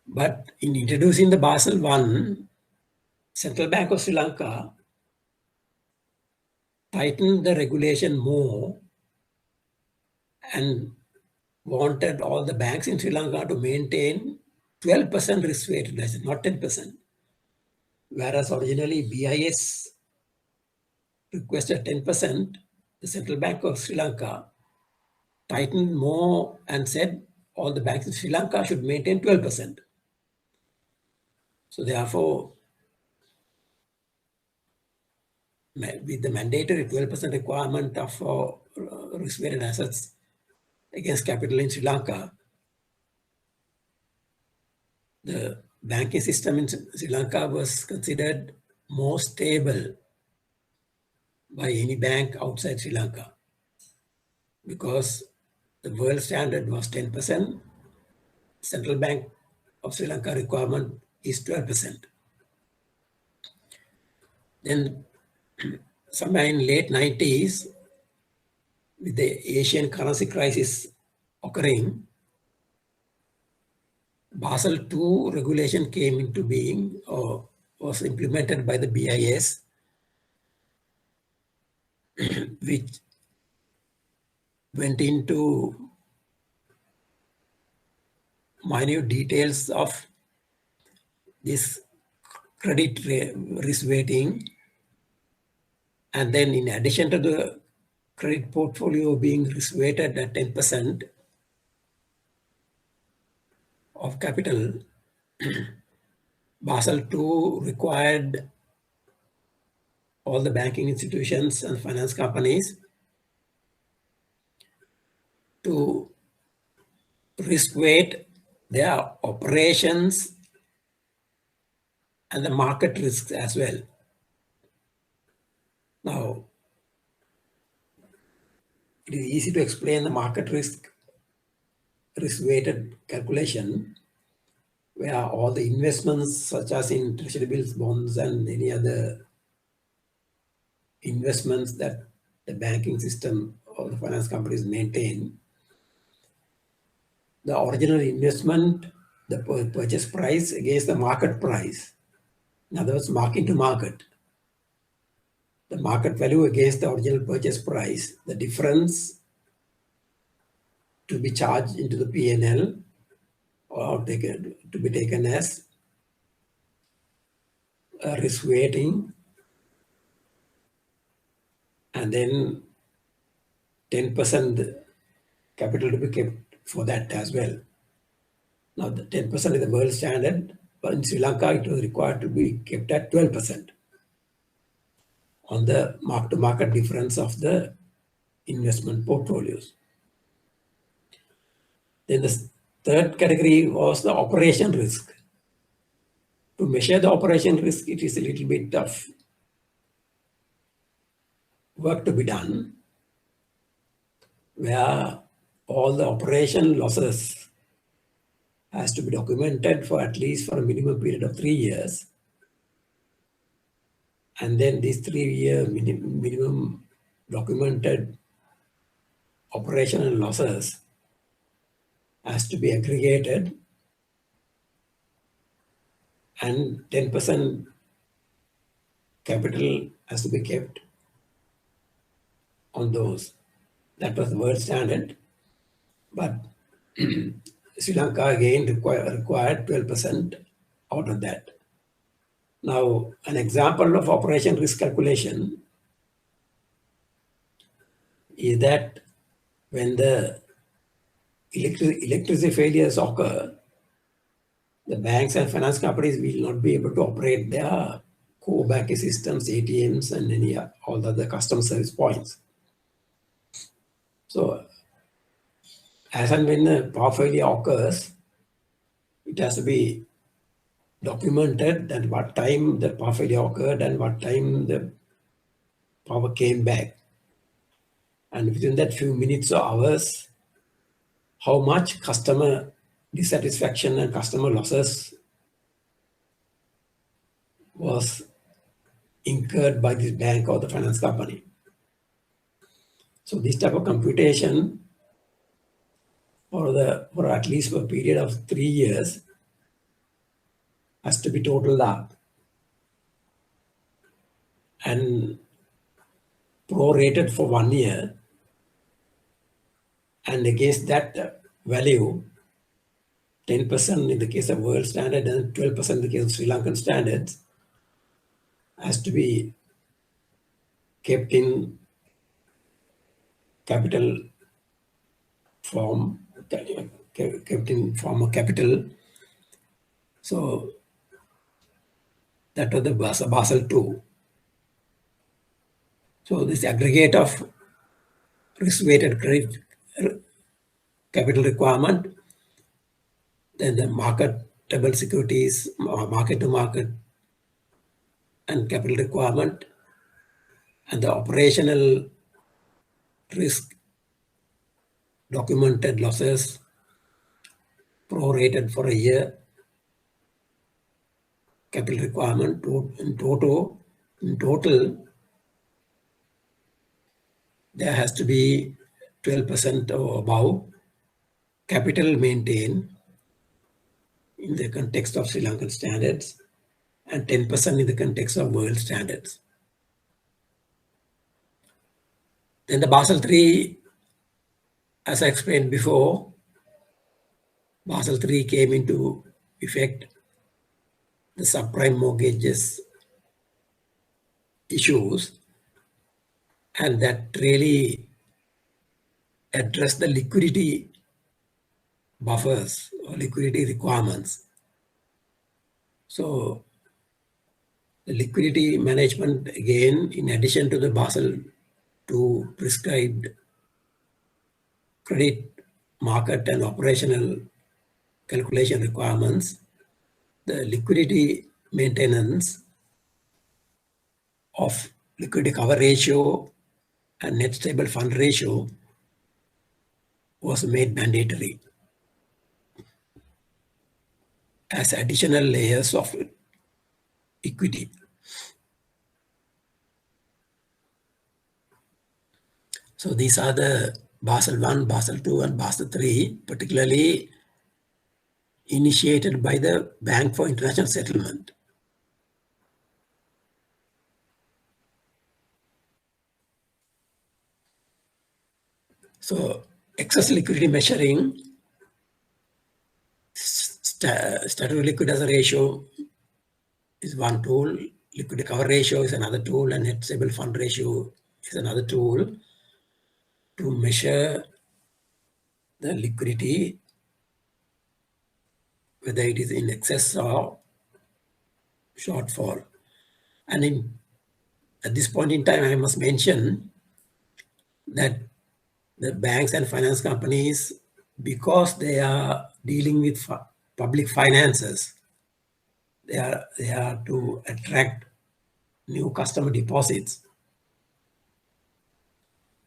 But in introducing the Basel I, Central Bank of Sri Lanka tightened the regulation more and wanted all the banks in Sri Lanka to maintain 12% risk-weighted assets, not 10%. Whereas originally BIS requested 10%, the Central Bank of Sri Lanka tightened more and said all the banks in Sri Lanka should maintain 12%. So therefore, with the mandatory 12% requirement of risk-weighted assets against capital in Sri Lanka, the banking system in Sri Lanka was considered more stable by any bank outside Sri Lanka because the world standard was 10%. Central Bank of Sri Lanka requirement is 12%. Then somewhere in late 90s, with the Asian currency crisis occurring, Basel II regulation came into being or was implemented by the BIS, which went into minute details of this credit risk weighting. And then in addition to the credit portfolio being risk weighted at 10% of capital, Basel II required all the banking institutions and finance companies to risk weight their operations and the market risks as well. Now, it is easy to explain the market risk weighted calculation, where all the investments such as in treasury bills, bonds, and any other investments that the banking system or the finance companies maintain, the original investment, the purchase price against the market price. In other words, market to market. The market value against the original purchase price, the difference to be charged into the P&L or to be taken as a risk weighting, and then 10% capital to be kept for that as well. Now, the 10% is the world standard, but in Sri Lanka, it was required to be kept at 12% on the mark-to-market difference of the investment portfolios. Then the third category was the operation risk. To measure the operation risk, it is a little bit of work to be done, where all the operation losses has to be documented for at least for a minimum period of 3 years. And then these 3-year minimum documented operational losses has to be aggregated, and 10% capital has to be kept on those. That was the world standard, but Sri Lanka again required 12% out of that. Now, an example of operation risk calculation is that when the electricity failures occur, the banks and finance companies will not be able to operate their core banking systems, ATMs, and all the other customer service points. So, as and when a power failure occurs, it has to be documented that what time the power failure occurred and what time the power came back. And within that few minutes or hours, how much customer dissatisfaction and customer losses was incurred by this bank or the finance company. So this type of computation for at least for a period of 3 years has to be totaled up and prorated for 1 year, and against that value, 10% in the case of world standard and 12% in the case of Sri Lankan standards has to be kept in capital form, kept in form of capital. So that was the Basel II. So this aggregate of risk-weighted credit capital requirement, then the market convertible securities, market to market, and capital requirement, and the operational risk, documented losses, prorated for a year, capital requirement in total, there has to be 12% or above capital maintained in the context of Sri Lankan standards and 10% in the context of world standards. Then the Basel III, as I explained before, Basel III came into effect. The subprime mortgages issues, and that really addressed the liquidity buffers or liquidity requirements. So the liquidity management, again, in addition to the Basel II prescribed credit market and operational calculation requirements, the liquidity maintenance of liquidity cover ratio and net stable fund ratio was made mandatory as additional layers of equity. So these are the Basel I, Basel II, and Basel III, particularly initiated by the Bank for International Settlement. So excess liquidity measuring, statutory liquid as a ratio is one tool, liquidity cover ratio is another tool, and net stable fund ratio is another tool to measure the liquidity, whether it is in excess or shortfall. And at this point in time, I must mention that the banks and finance companies, because they are dealing with public finances, they are to attract new customer deposits.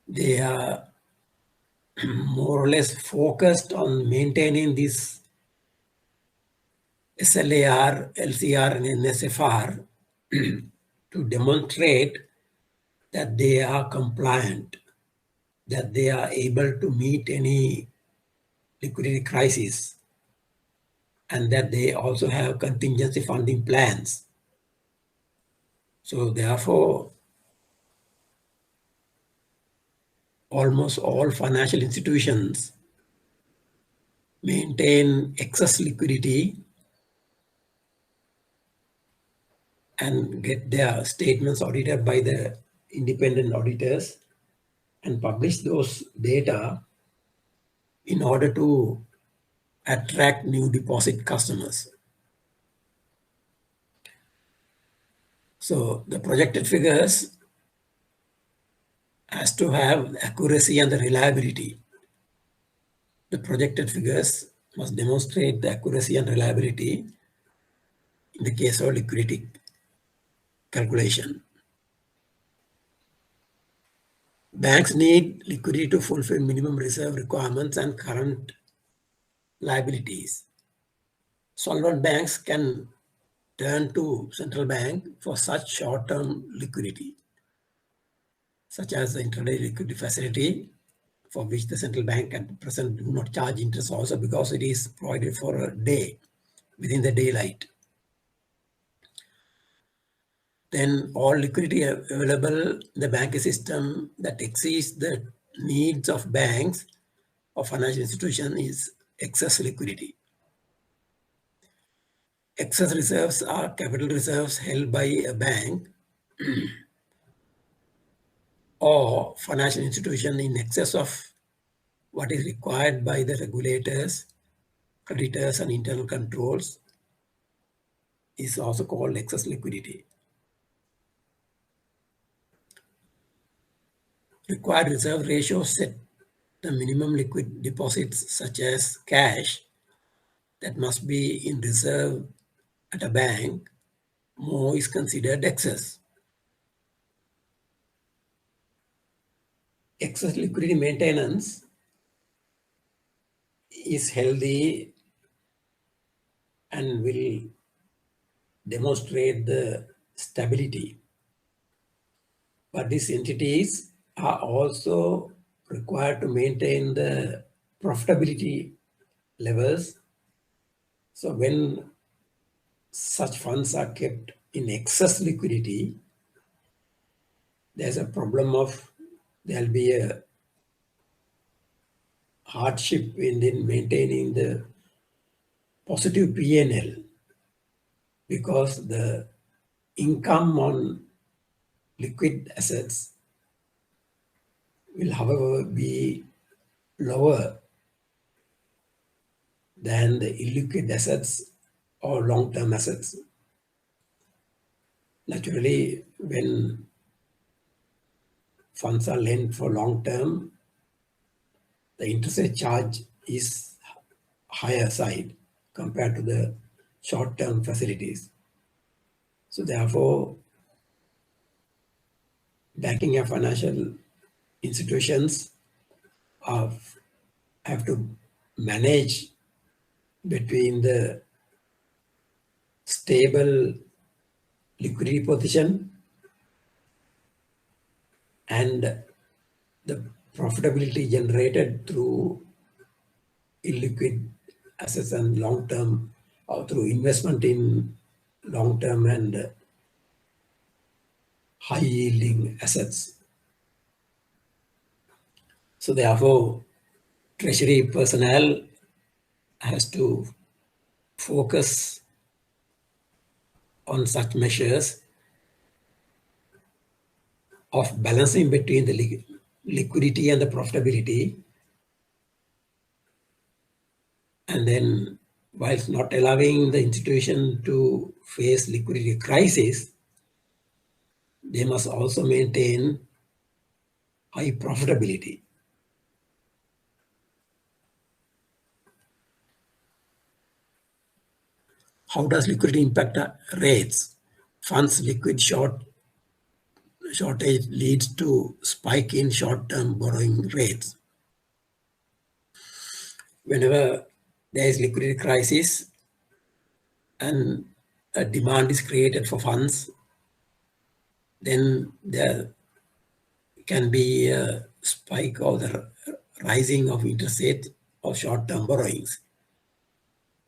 They are more or less focused on maintaining this SLAR, LCR, and NSFR to demonstrate that they are compliant, that they are able to meet any liquidity crisis, and that they also have contingency funding plans. So therefore, almost all financial institutions maintain excess liquidity and get their statements audited by the independent auditors and publish those data in order to attract new deposit customers. So the projected figures has to have accuracy and the reliability. The projected figures must demonstrate the accuracy and reliability in the case of liquidity calculation. Banks need liquidity to fulfill minimum reserve requirements and current liabilities. Solvent banks can turn to central bank for such short-term liquidity, such as the intraday liquidity facility, for which the central bank at present do not charge interest also because it is provided for a day, within the daylight. Then all liquidity available in the banking system that exceeds the needs of banks or financial institution is excess liquidity. Excess reserves are capital reserves held by a bank or financial institution in excess of what is required by the regulators, creditors, and internal controls is also called excess liquidity. Required reserve ratios set the minimum liquid deposits such as cash that must be in reserve at a bank, more is considered excess. Excess liquidity maintenance is healthy and will demonstrate the stability. But these entities are also required to maintain the profitability levels. So when such funds are kept in excess liquidity, there's a problem of there'll be a hardship in maintaining the positive P&L, because the income on liquid assets will, however, be lower than the illiquid assets or long-term assets. Naturally, when funds are lent for long-term, the interest rate charge is higher side compared to the short-term facilities. So therefore, banking and financial institutions have to manage between the stable liquidity position and the profitability generated through illiquid assets and long-term, or through investment in long-term and high-yielding assets. So therefore, treasury personnel has to focus on such measures of balancing between the liquidity and the profitability, and then whilst not allowing the institution to face liquidity crisis, they must also maintain high profitability. How does liquidity impact rates? Funds liquid shortage leads to spike in short-term borrowing rates. Whenever there is liquidity crisis and a demand is created for funds, then there can be a spike of the rising of interest rate of short-term borrowings.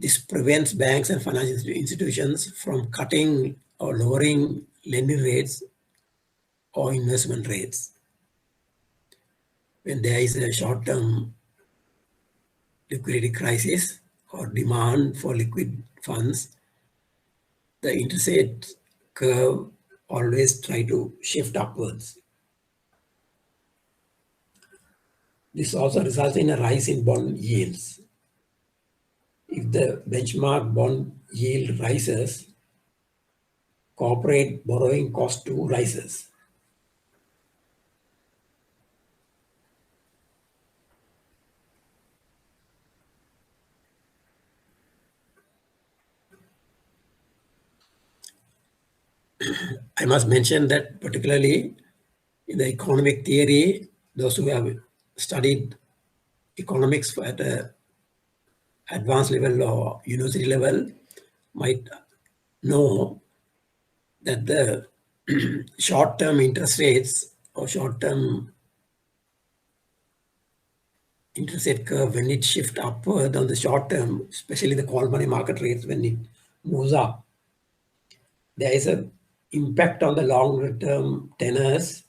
This prevents banks and financial institutions from cutting or lowering lending rates or investment rates. When there is a short-term liquidity crisis or demand for liquid funds, the interest rate curve always try to shift upwards. This also results in a rise in bond yields. If the benchmark bond yield rises, corporate borrowing cost too rises. I must mention that particularly in the economic theory, those who have studied economics at an advanced level or university level might know that the short-term interest rates or short-term interest rate curve, when it shifts upward on the short term, especially the call money market rates, when it moves up, there is an impact on the longer term tenors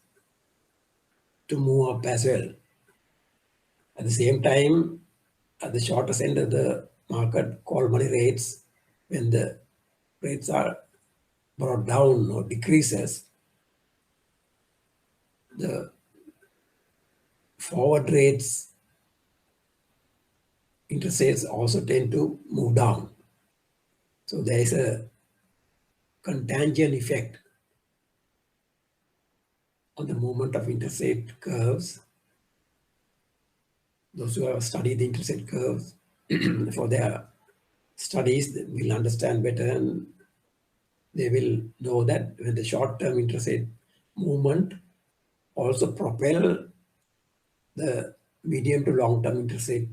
to move up as well. At the same time, at the shortest end of the market, call money rates, when the rates are brought down or decreases, the forward rates, interest rates also tend to move down. So there is a contagion effect on the movement of interest rate curves. Those who have studied the interest rate curves for their studies will understand better, and they will know that when the short-term interest rate movement also propel the medium to long-term interest rate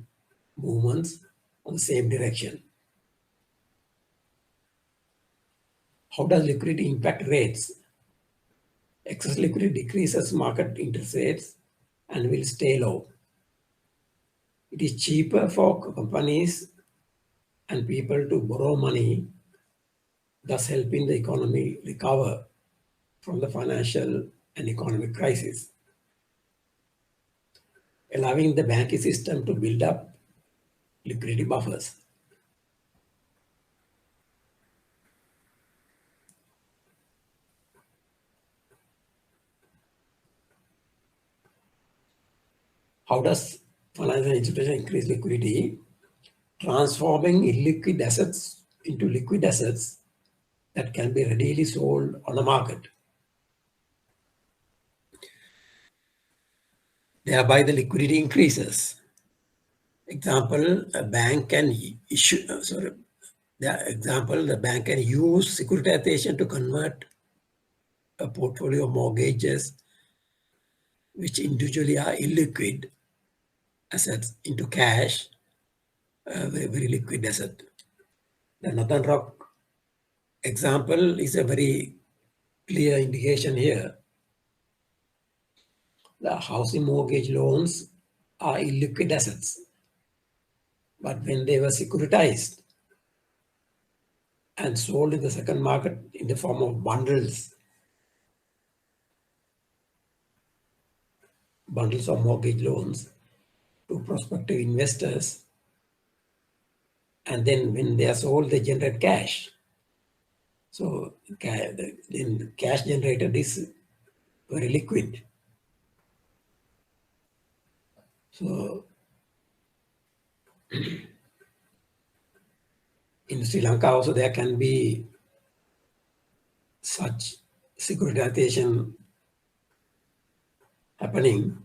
movements on the same direction. How does liquidity impact rates? Excess liquidity decreases market interest rates and will stay low. It is cheaper for companies and people to borrow money, thus helping the economy recover from the financial and economic crisis, allowing the banking system to build up liquidity buffers. How does financial institution increase liquidity? Transforming illiquid assets into liquid assets that can be readily sold on the market. Thereby the liquidity increases. Example, a bank can issue, the bank can use securitization to convert a portfolio of mortgages which individually are illiquid assets into cash, a very liquid asset. The Northern Rock example is a very clear indication here. The housing mortgage loans are illiquid assets, but when they were securitized and sold in the second market in the form of bundles of mortgage loans to prospective investors, and then when they are sold, they generate cash. So then cash generated is very liquid. So in Sri Lanka also there can be such securitization happening.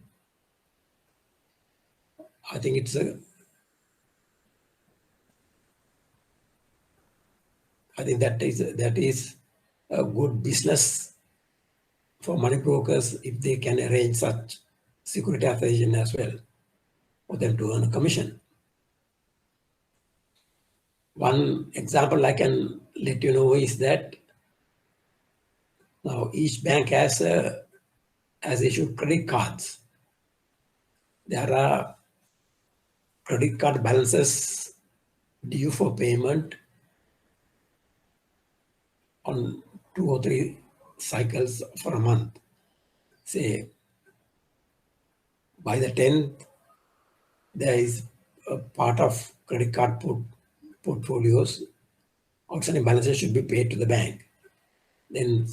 I think that is a good business for money brokers if they can arrange such securitization as well for them to earn a commission. One example I can let you know is that now each bank has issued credit cards. There are credit card balances due for payment on 2 or 3 cycles for a month. Say by the 10th, there is a part of credit card portfolios, outstanding balances should be paid to the bank. Then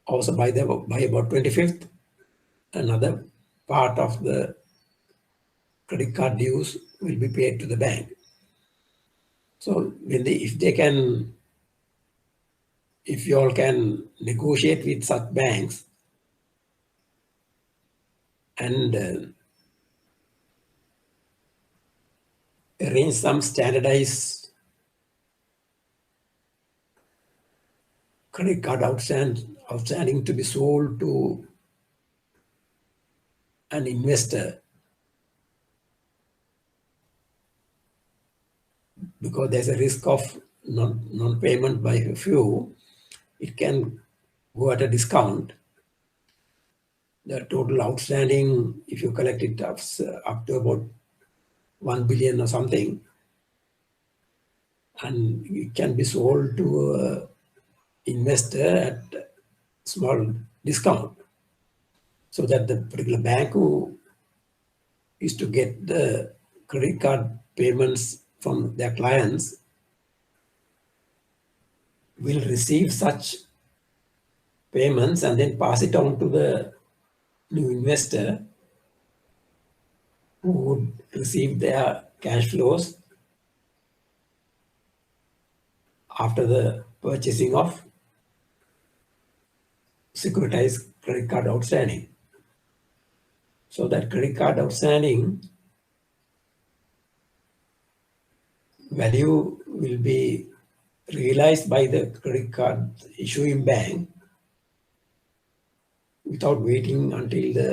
also by about 25th, another part of the credit card dues will be paid to the bank. So if you all can negotiate with such banks and arrange some standardized credit card outstanding to be sold to an investor, because there's a risk of non-payment by a few, it can go at a discount. The total outstanding, if you collect it up to about 1 billion or something, and it can be sold to an investor at a small discount, so that the particular bank who is to get the credit card payments from their clients will receive such payments and then pass it on to the new investor who would receive their cash flows after the purchasing of securitized credit card outstanding. So that credit card outstanding value will be realized by the credit card issuing bank without waiting until the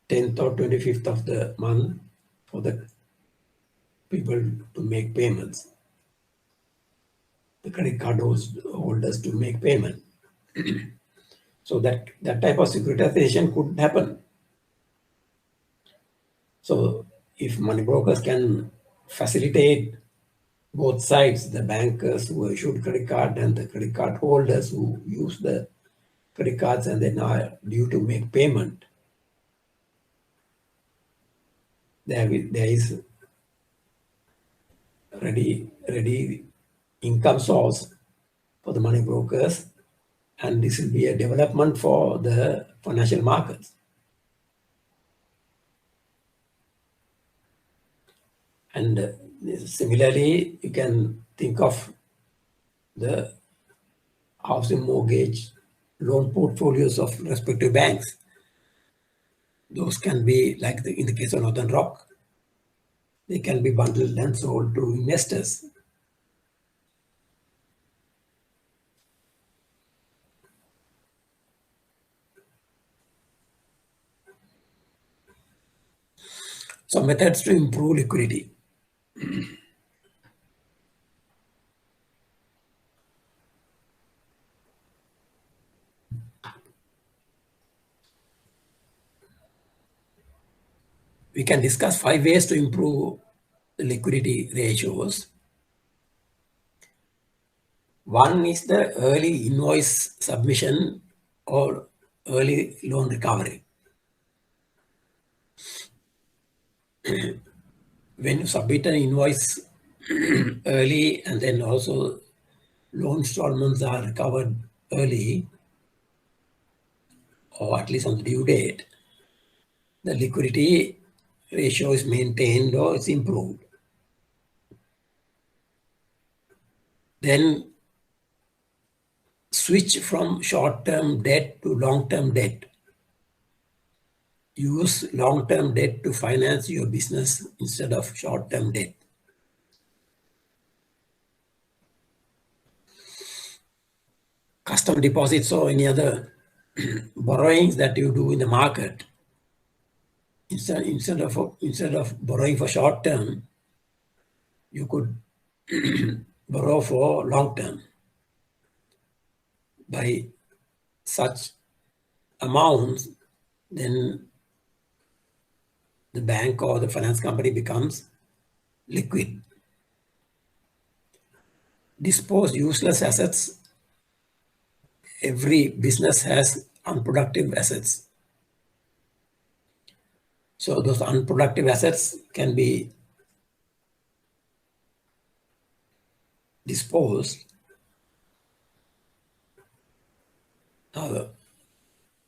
10th or 25th of the month for the people to make payments, the credit card holders to make payment. So that type of securitization could happen. So if money brokers can facilitate both sides, the bankers who issued credit card and the credit card holders who use the credit cards and then are due to make payment, there is ready income source for the money brokers, and this will be a development for the financial markets. And similarly, you can think of the housing mortgage loan portfolios of respective banks. Those can be, like in the case of Northern Rock, they can be bundled and sold to investors. So methods to improve liquidity. We can discuss 5 ways to improve the liquidity ratios. One is the early invoice submission or early loan recovery. When you submit an invoice early and then also loan installments are recovered early, or at least on the due date, the liquidity ratio is maintained or is improved. Then switch from short-term debt to long-term debt. Use long-term debt to finance your business instead of short-term debt. Custom deposits or any other borrowings that you do in the market, instead of borrowing for short term, you could borrow for long term. By such amounts, then the bank or the finance company becomes liquid. Dispose useless assets. Every business has unproductive assets. So those unproductive assets can be disposed.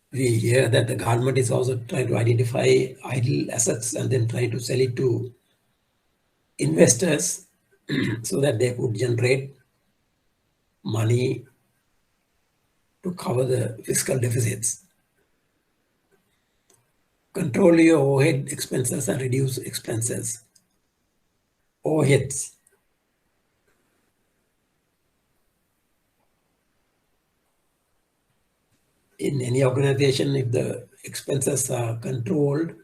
We hear that the government is also trying to identify idle assets and then try to sell it to investors so that they could generate money to cover the fiscal deficits. Control your overhead expenses and reduce expenses. Overheads. In any organization, if the expenses are controlled,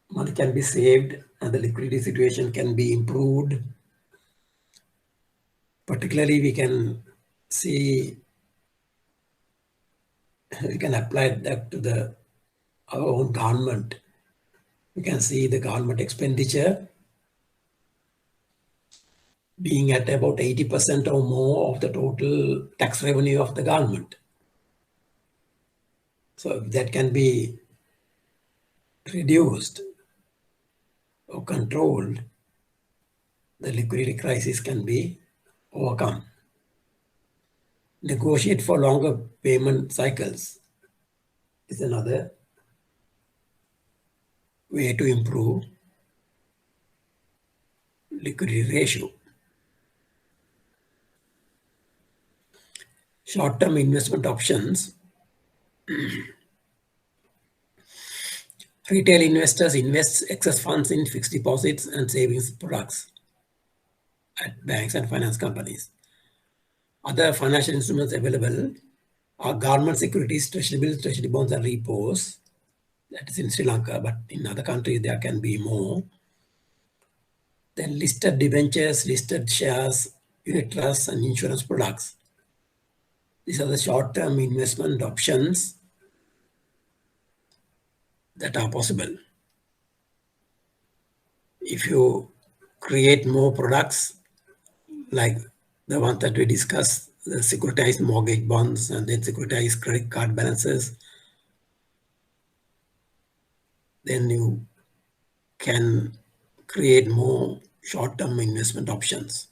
money can be saved and the liquidity situation can be improved. Particularly, we can see, we can apply that to our own government. We can see the government expenditure being at about 80% or more of the total tax revenue of the government. So if that can be reduced or controlled, the liquidity crisis can be overcome. Negotiate for longer payment cycles is another way to improve liquidity ratio. Short-term investment options. Retail investors invest excess funds in fixed deposits and savings products. at banks and finance companies. Other financial instruments available are government securities, treasury bills, treasury bonds, and repos. That is in Sri Lanka, but in other countries there can be more. Then listed debentures, listed shares, unit trusts, and insurance products. These are the short-term investment options that are possible. If you create more products like the one that we discussed, the securitized mortgage bonds and then securitized credit card balances, then you can create more short-term investment options.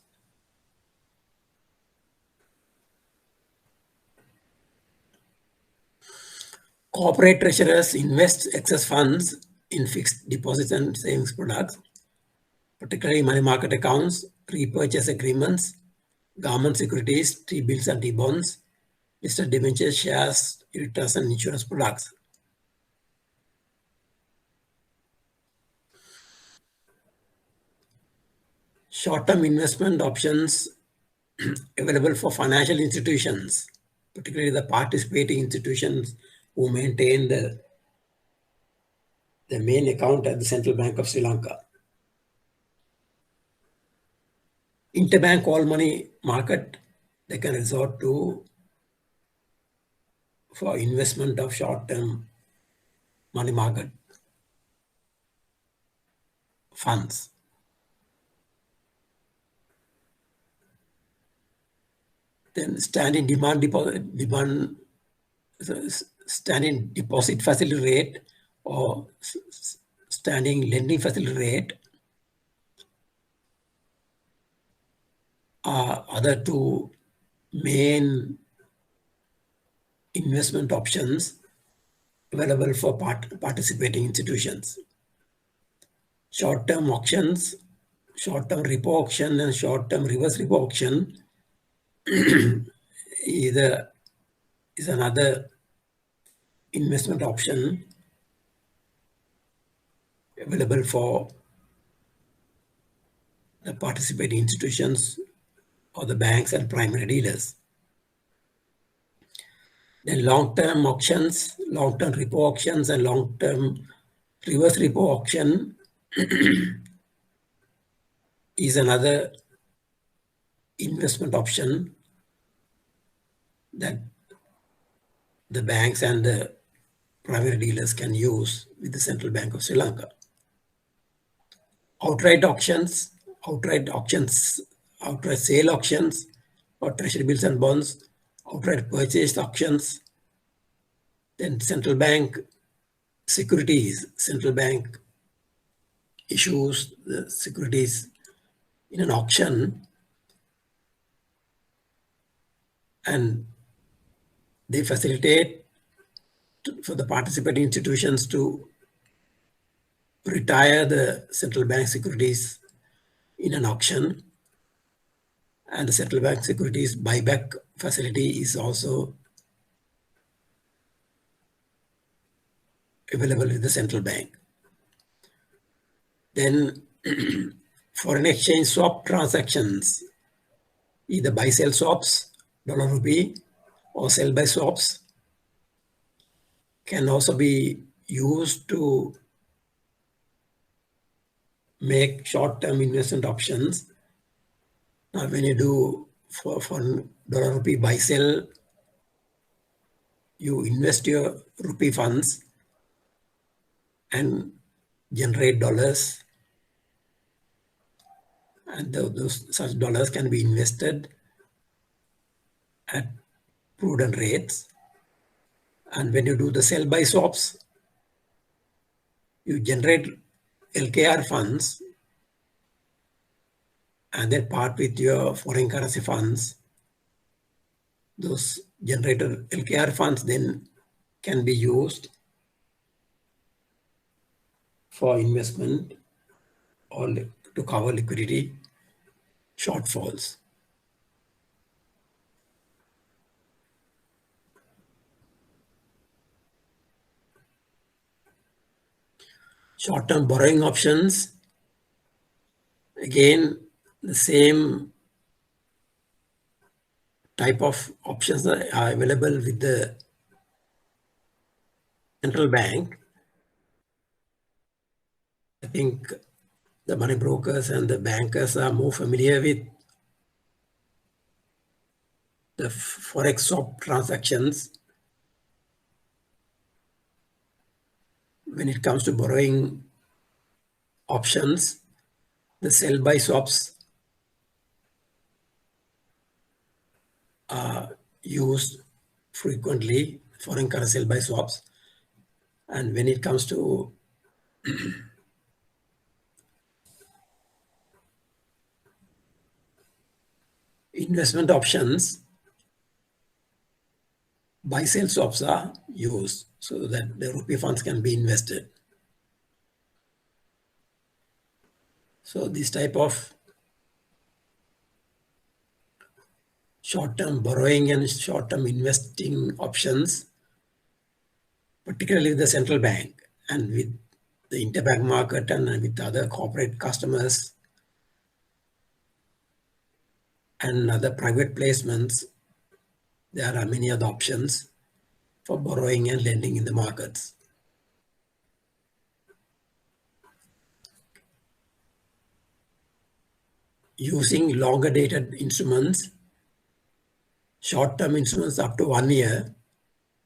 Corporate treasurers invest excess funds in fixed deposits and savings products, particularly money market accounts, repurchase agreements, government securities, T-bills and T-bonds, listed debentures, shares, unit trusts, and insurance products. Short-term investment options available for financial institutions, particularly the participating institutions who maintain the main account at the Central Bank of Sri Lanka. Interbank all money market, they can resort to for investment of short-term money market funds. Then standing standing deposit facility rate or standing lending facility rate are other two main investment options available for participating institutions. Short-term auctions, short-term repo auction and short-term reverse repo auction is another investment option available for the participating institutions or the banks and primary dealers. Then long-term auctions, long-term repo auctions and long-term reverse repo auction is another investment option that the banks and the primary dealers can use with the Central Bank of Sri Lanka. Outright auctions, outright sale auctions for treasury bills and bonds, outright purchase auctions, then central bank securities. Central bank issues the securities in an auction and they facilitate for the participating institutions to retire the central bank securities in an auction, and the central bank securities buyback facility is also available with the central bank. Then foreign exchange swap transactions, either buy-sell swaps, dollar rupee, or sell-buy swaps, can also be used to make short-term investment options. Now, when you do for dollar rupee buy-sell, you invest your rupee funds and generate dollars, and such dollars can be invested at prudent rates. And when you do the sell-buy swaps, you generate LKR funds and then part with your foreign currency funds. Those generated LKR funds then can be used for investment or to cover liquidity shortfalls. Short-term borrowing options, again, the same type of options that are available with the central bank. I think the money brokers and the bankers are more familiar with the forex swap transactions when it comes to borrowing options. The sell-buy swaps are used frequently, foreign currency sell-buy swaps. And when it comes to investment options, buy-sell swaps are used so that the rupee funds can be invested. So this type of short-term borrowing and short-term investing options, particularly with the central bank and with the interbank market and with other corporate customers and other private placements, there are many other options for borrowing and lending in the markets. Using longer dated instruments, short-term instruments up to 1 year,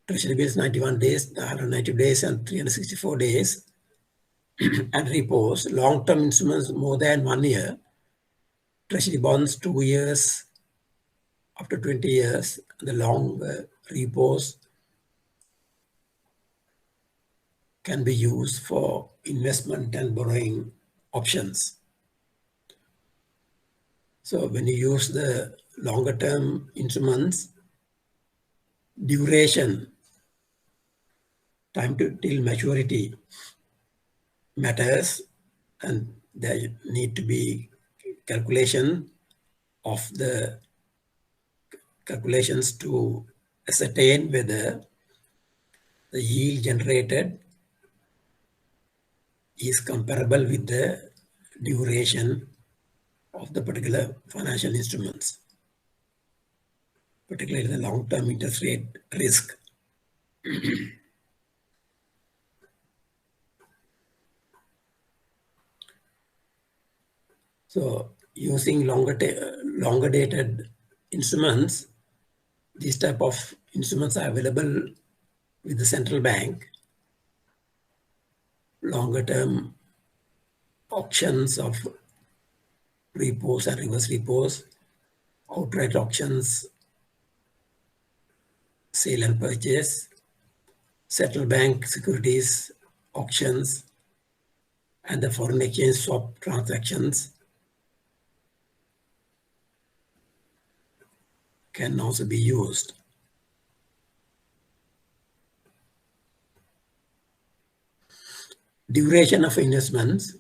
Treasury bills 91 days, 190 days and 364 days, and repos, long-term instruments more than 1 year, Treasury bonds 2 years, up to 20 years, the long repos can be used for investment and borrowing options. So when you use the longer term instruments, duration, time till maturity matters, and there need to be calculation of the calculations to ascertain whether the yield generated is comparable with the duration of the particular financial instruments, particularly the long-term interest rate risk. So using longer dated instruments, these type of instruments are available with the central bank. Longer term auctions of repos and reverse repos, outright auctions, sale and purchase, central bank securities auctions, and the foreign exchange swap transactions can also be used. Duration of investments.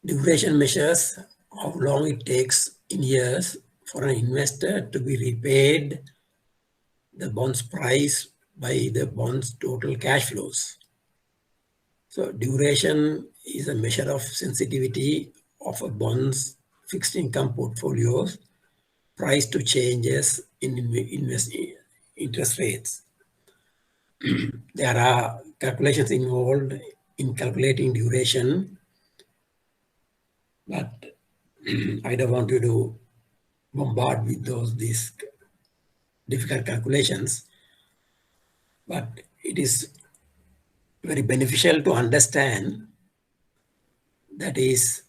Duration measures how long it takes in years for an investor to be repaid the bond's price by the bond's total cash flows. So duration is a measure of sensitivity of a bond's fixed income portfolios price to changes in interest rates. There are calculations involved in calculating duration, but I don't want you to bombard with these difficult calculations, but it is very beneficial to understand, that is,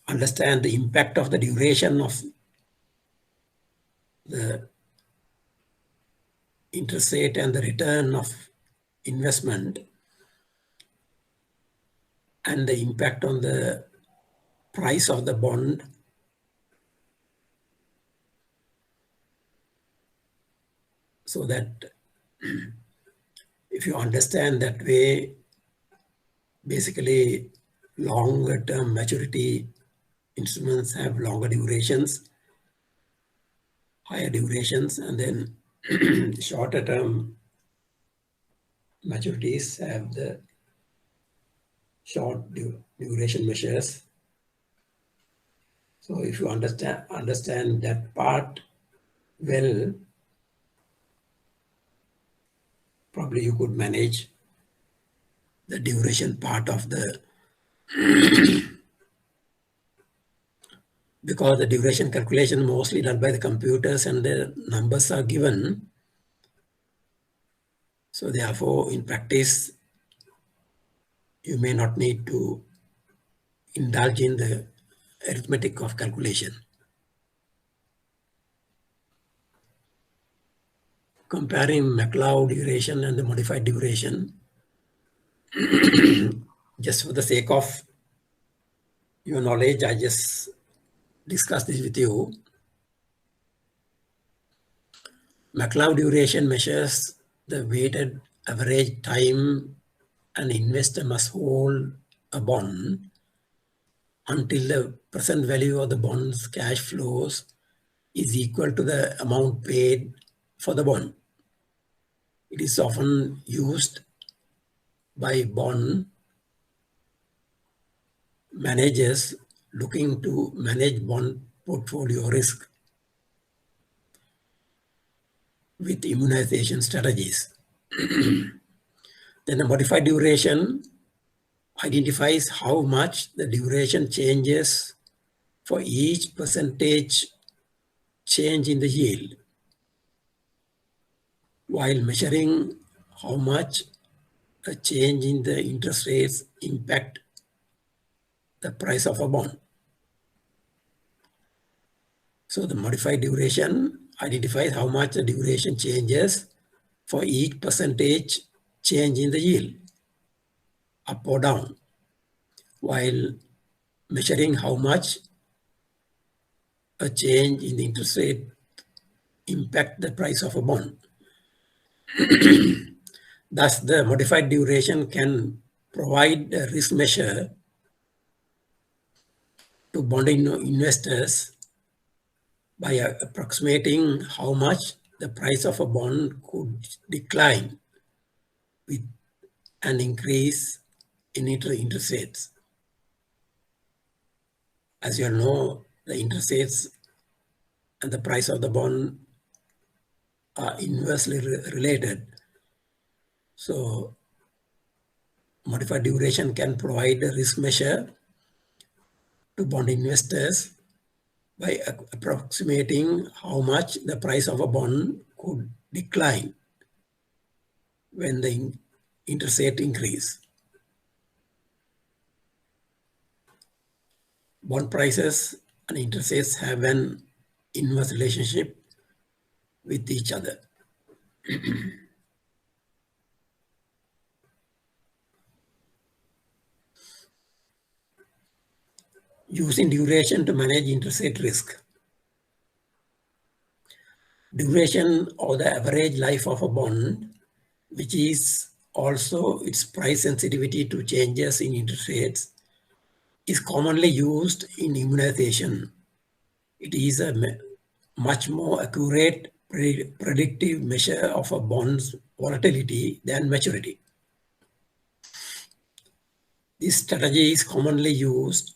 understand the impact of the duration of the interest rate and the return of investment, and the impact on the price of the bond, so that if you understand that way, basically longer term maturity instruments have longer durations, higher durations, and then shorter term maturities have the short duration measures. So if you understand that part well, probably you could manage the duration part of the because the duration calculation mostly done by the computers and the numbers are given. So therefore, in practice, you may not need to indulge in the arithmetic of calculation. Comparing McLeod duration and the modified duration, just for the sake of your knowledge, I just discuss this with you. McLeod duration measures the weighted average time an investor must hold a bond until the present value of the bond's cash flows is equal to the amount paid for the bond. It is often used by bond managers looking to manage bond portfolio risk with immunization strategies. Then the modified duration identifies how much the duration changes for each percentage change in the yield, while measuring how much a change in the interest rates impact the price of a bond. So the modified duration identifies how much the duration changes for each percentage change in the yield, up or down, while measuring how much a change in the interest rate impact the price of a bond. Thus, the modified duration can provide a risk measure to bond investors by approximating how much the price of a bond could decline with an increase in interest rates. As you all know, the interest rates and the price of the bond are inversely related. So modified duration can provide a risk measure to bond investors by approximating how much the price of a bond could decline when the interest rate increase. Bond prices and interest rates have an inverse relationship with each other. Using duration to manage interest rate risk. Duration, or the average life of a bond, which is also its price sensitivity to changes in interest rates, is commonly used in immunization. It is a much more accurate predictive measure of a bond's volatility than maturity. This strategy is commonly used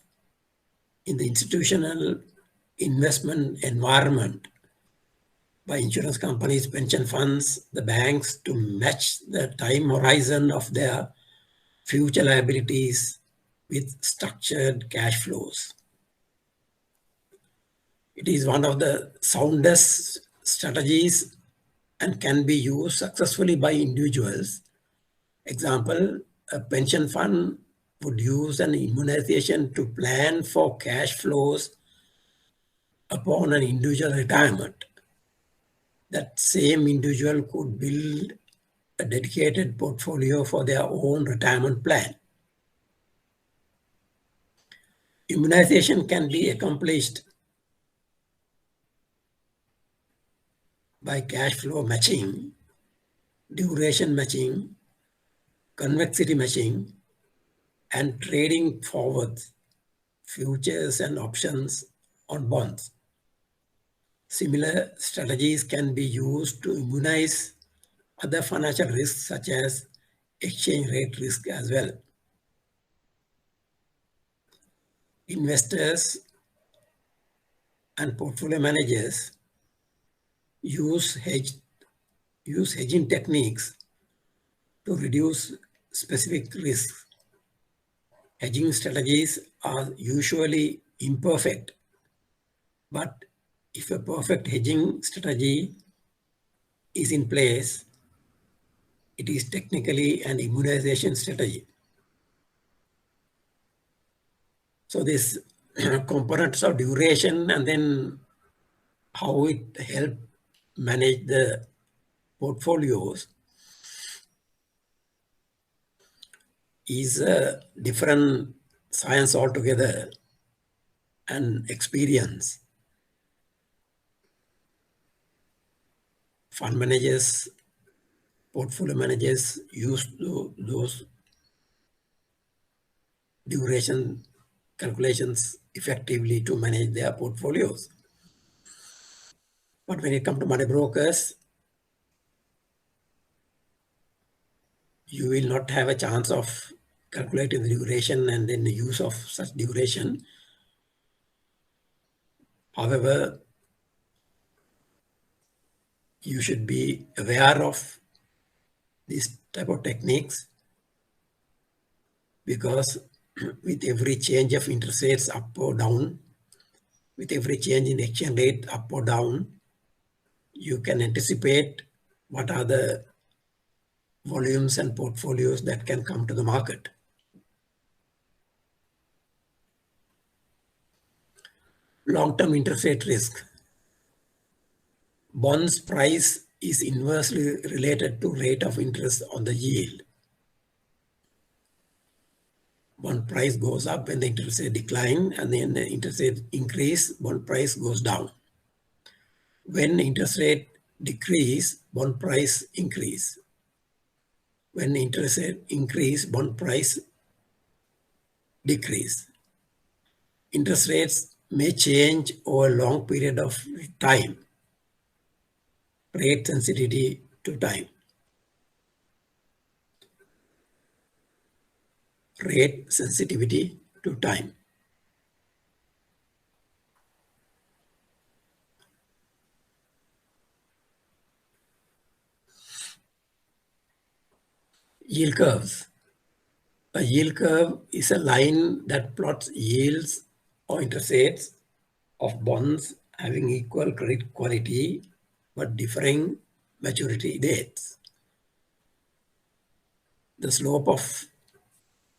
in the institutional investment environment by insurance companies, pension funds, the banks to match the time horizon of their future liabilities with structured cash flows. It is one of the soundest strategies and can be used successfully by individuals. Example, a pension fund would use an immunization to plan for cash flows upon an individual retirement. That same individual could build a dedicated portfolio for their own retirement plan. Immunization can be accomplished by cash flow matching, duration matching, convexity matching, and trading forwards, futures and options on bonds. Similar strategies can be used to immunize other financial risks such as exchange rate risk as well. Investors and portfolio managers use hedging techniques to reduce specific risks. Hedging strategies are usually imperfect, but if a perfect hedging strategy is in place, it is technically an immunization strategy. So this components of duration and then how it helps manage the portfolios is a different science altogether and experience. Fund managers, portfolio managers use those duration calculations effectively to manage their portfolios. But when it comes to money brokers, you will not have a chance of calculating the duration and then the use of such duration. However, you should be aware of these type of techniques because with every change of interest rates up or down, with every change in exchange rate up or down, you can anticipate what are the volumes and portfolios that can come to the market. Long-term interest rate risk. Bonds price is inversely related to rate of interest on the yield. Bond price goes up when the interest rate decline, and then the interest rate increase, bond price goes down. When interest rate decrease, bond price increase. When interest rate increase, bond price decrease. Interest rates may change over a long period of time. Rate sensitivity to time. Rate sensitivity to time. Yield curves. A yield curve is a line that plots yields or interest rates of bonds having equal credit quality but differing maturity dates. The slope of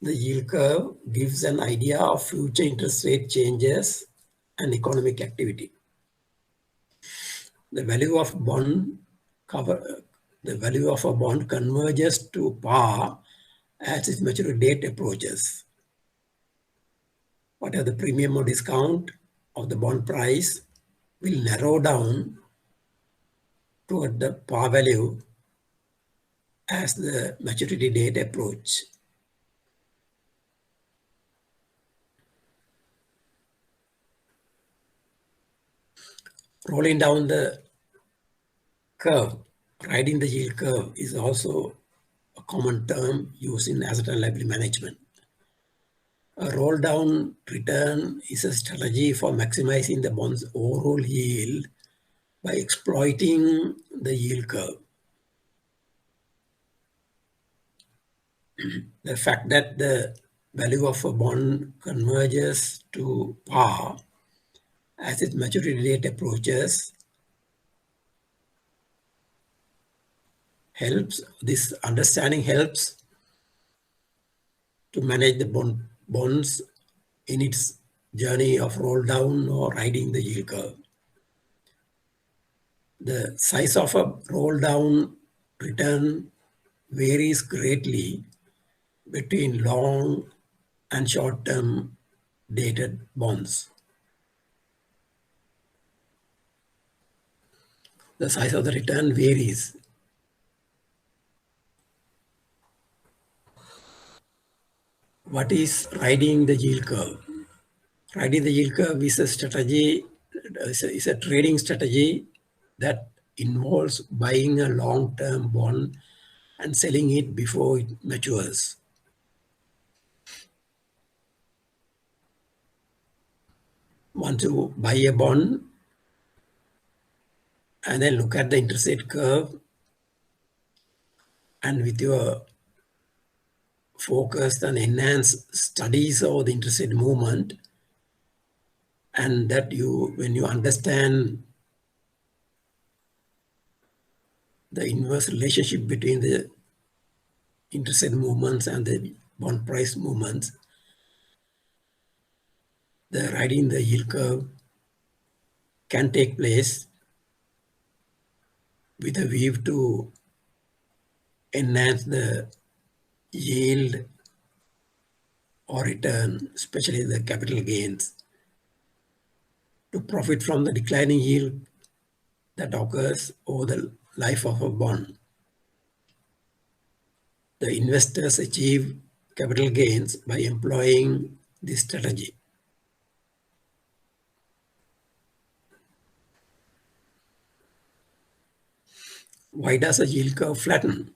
the yield curve gives an idea of future interest rate changes and economic activity. The value of a bond converges to par as its maturity date approaches. Whatever the premium or discount of the bond price will narrow down toward the par value as the maturity date approach. Rolling down the curve, riding the yield curve is also a common term used in asset and liability management. A roll down return is a strategy for maximizing the bond's overall yield by exploiting the yield curve. The fact that the value of a bond converges to par as its maturity date approaches helps, this understanding helps to manage the bonds in its journey of roll down or riding the yield curve. The size of a roll down return varies greatly between long and short-term dated bonds. The size of the return varies. What is riding the yield curve? Riding the yield curve is a strategy, is a trading strategy that involves buying a long-term bond and selling it before it matures. Once you buy a bond and then look at the interest rate curve, and with your focused and enhanced studies of the interest rate movement, and that when you understand the inverse relationship between the interest rate movements and the bond price movements, the riding the yield curve can take place with a view to enhance the yield or return, especially the capital gains, to profit from the declining yield that occurs over the life of a bond. The investors achieve capital gains by employing this strategy. Why does a yield curve flatten?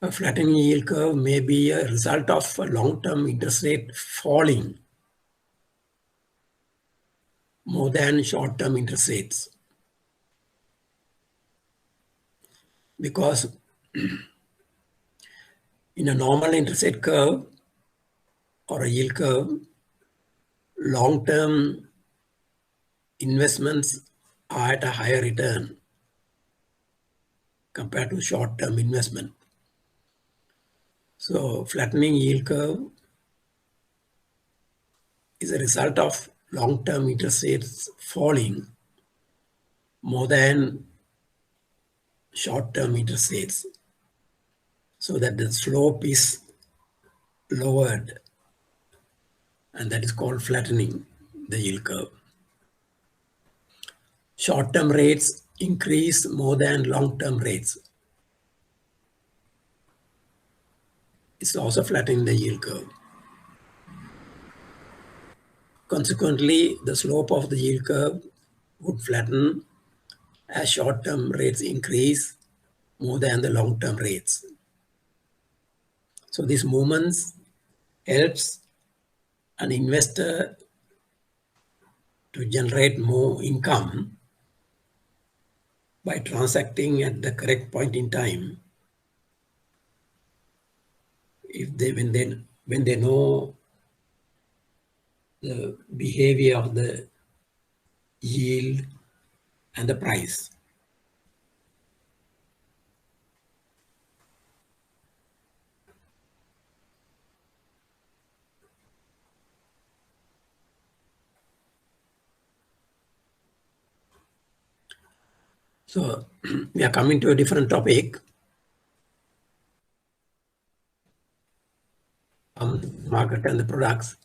A flattening yield curve may be a result of a long-term interest rate falling more than short-term interest rates. Because in a normal interest rate curve or a yield curve, long-term investments are at a higher return compared to short-term investment. So flattening yield curve is a result of long-term interest rates falling more than short-term interest rates, so that the slope is lowered, and that is called flattening the yield curve. Short-term rates increase more than long-term rates. It's also flattening the yield curve. Consequently, the slope of the yield curve would flatten as short-term rates increase more than the long-term rates. So these movements helps an investor to generate more income by transacting at the correct point in time. When they know the behavior of the yield and the price. So we are coming to a different topic. Market and the products.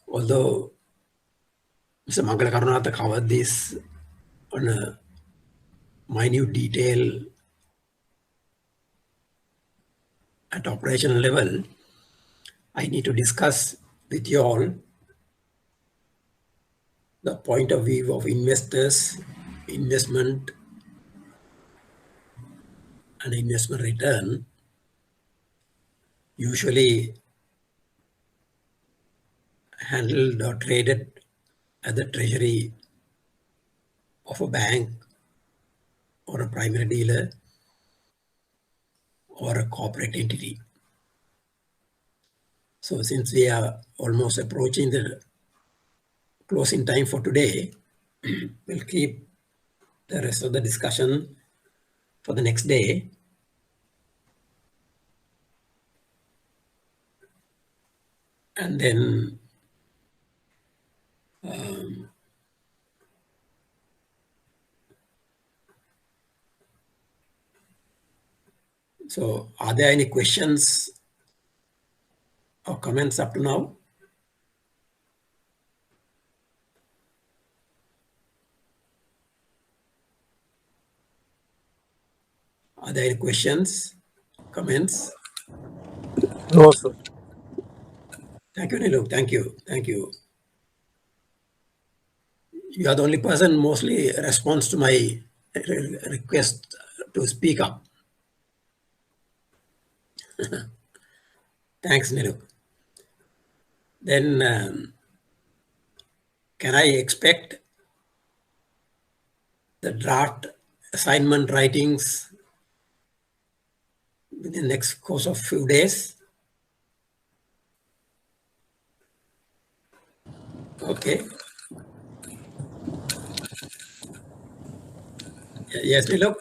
Although Mr. Mangala Karunatha covered this on a minute detail at operational level, I need to discuss with you all the point of view of investors, investment and investment return usually handled or traded at the treasury of a bank or a primary dealer or a corporate entity. So since we are almost approaching the closing time for today, we'll keep the rest of the discussion for the next day. And then so are there any questions or comments up to now? Are there any questions, comments? No, sir. Thank you, Nilu. Thank you. Thank you. You are the only person mostly responds to my request to speak up. Thanks, Niluk. Then can I expect the draft assignment writings within the next course of few days? Okay. Yes, Niluk?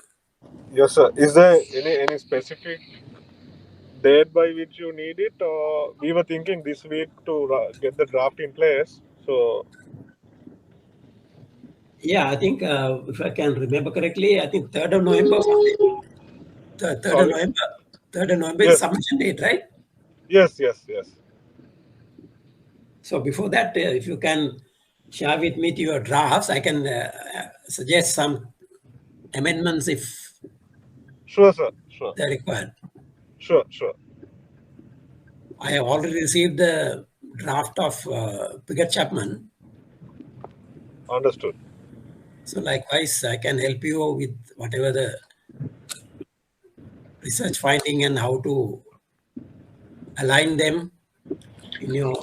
Yes, sir. Is there any specific date by which you need it, or we were thinking this week to get the draft in place? So Yeah, I think if I can remember correctly, I think 3rd of November or something. 3rd of Sorry? November. 3rd of November is Yes. submission date, right? Yes. So before that, if you can share with me to your drafts, I can suggest some amendments if Sure, sir. Sure. they're required. Sure. I have already received the draft of Piggott Chapman. Understood. So likewise, I can help you with whatever the research finding and how to align them in your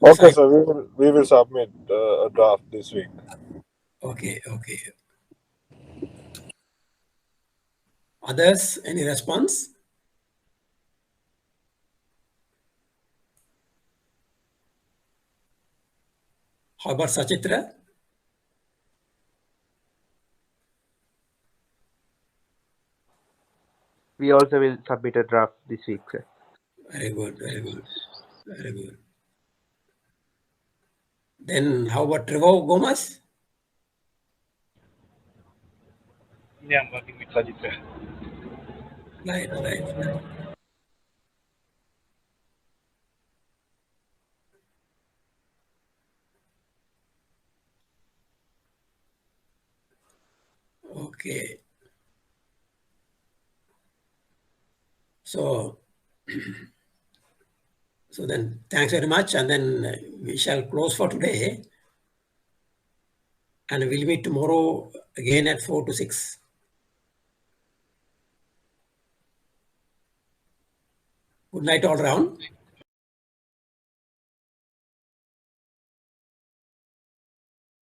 Okay, sir. We will submit a draft this week. Okay. Others, any response? How about Sachitra? We also will submit a draft this week, sir. Very good. Then how about Trevor Gomez? Yeah, I'm working with Sajid, sir. Right. Okay. So then thanks very much, and then we shall close for today, and we'll meet tomorrow again at 4 to 6. Good night all round.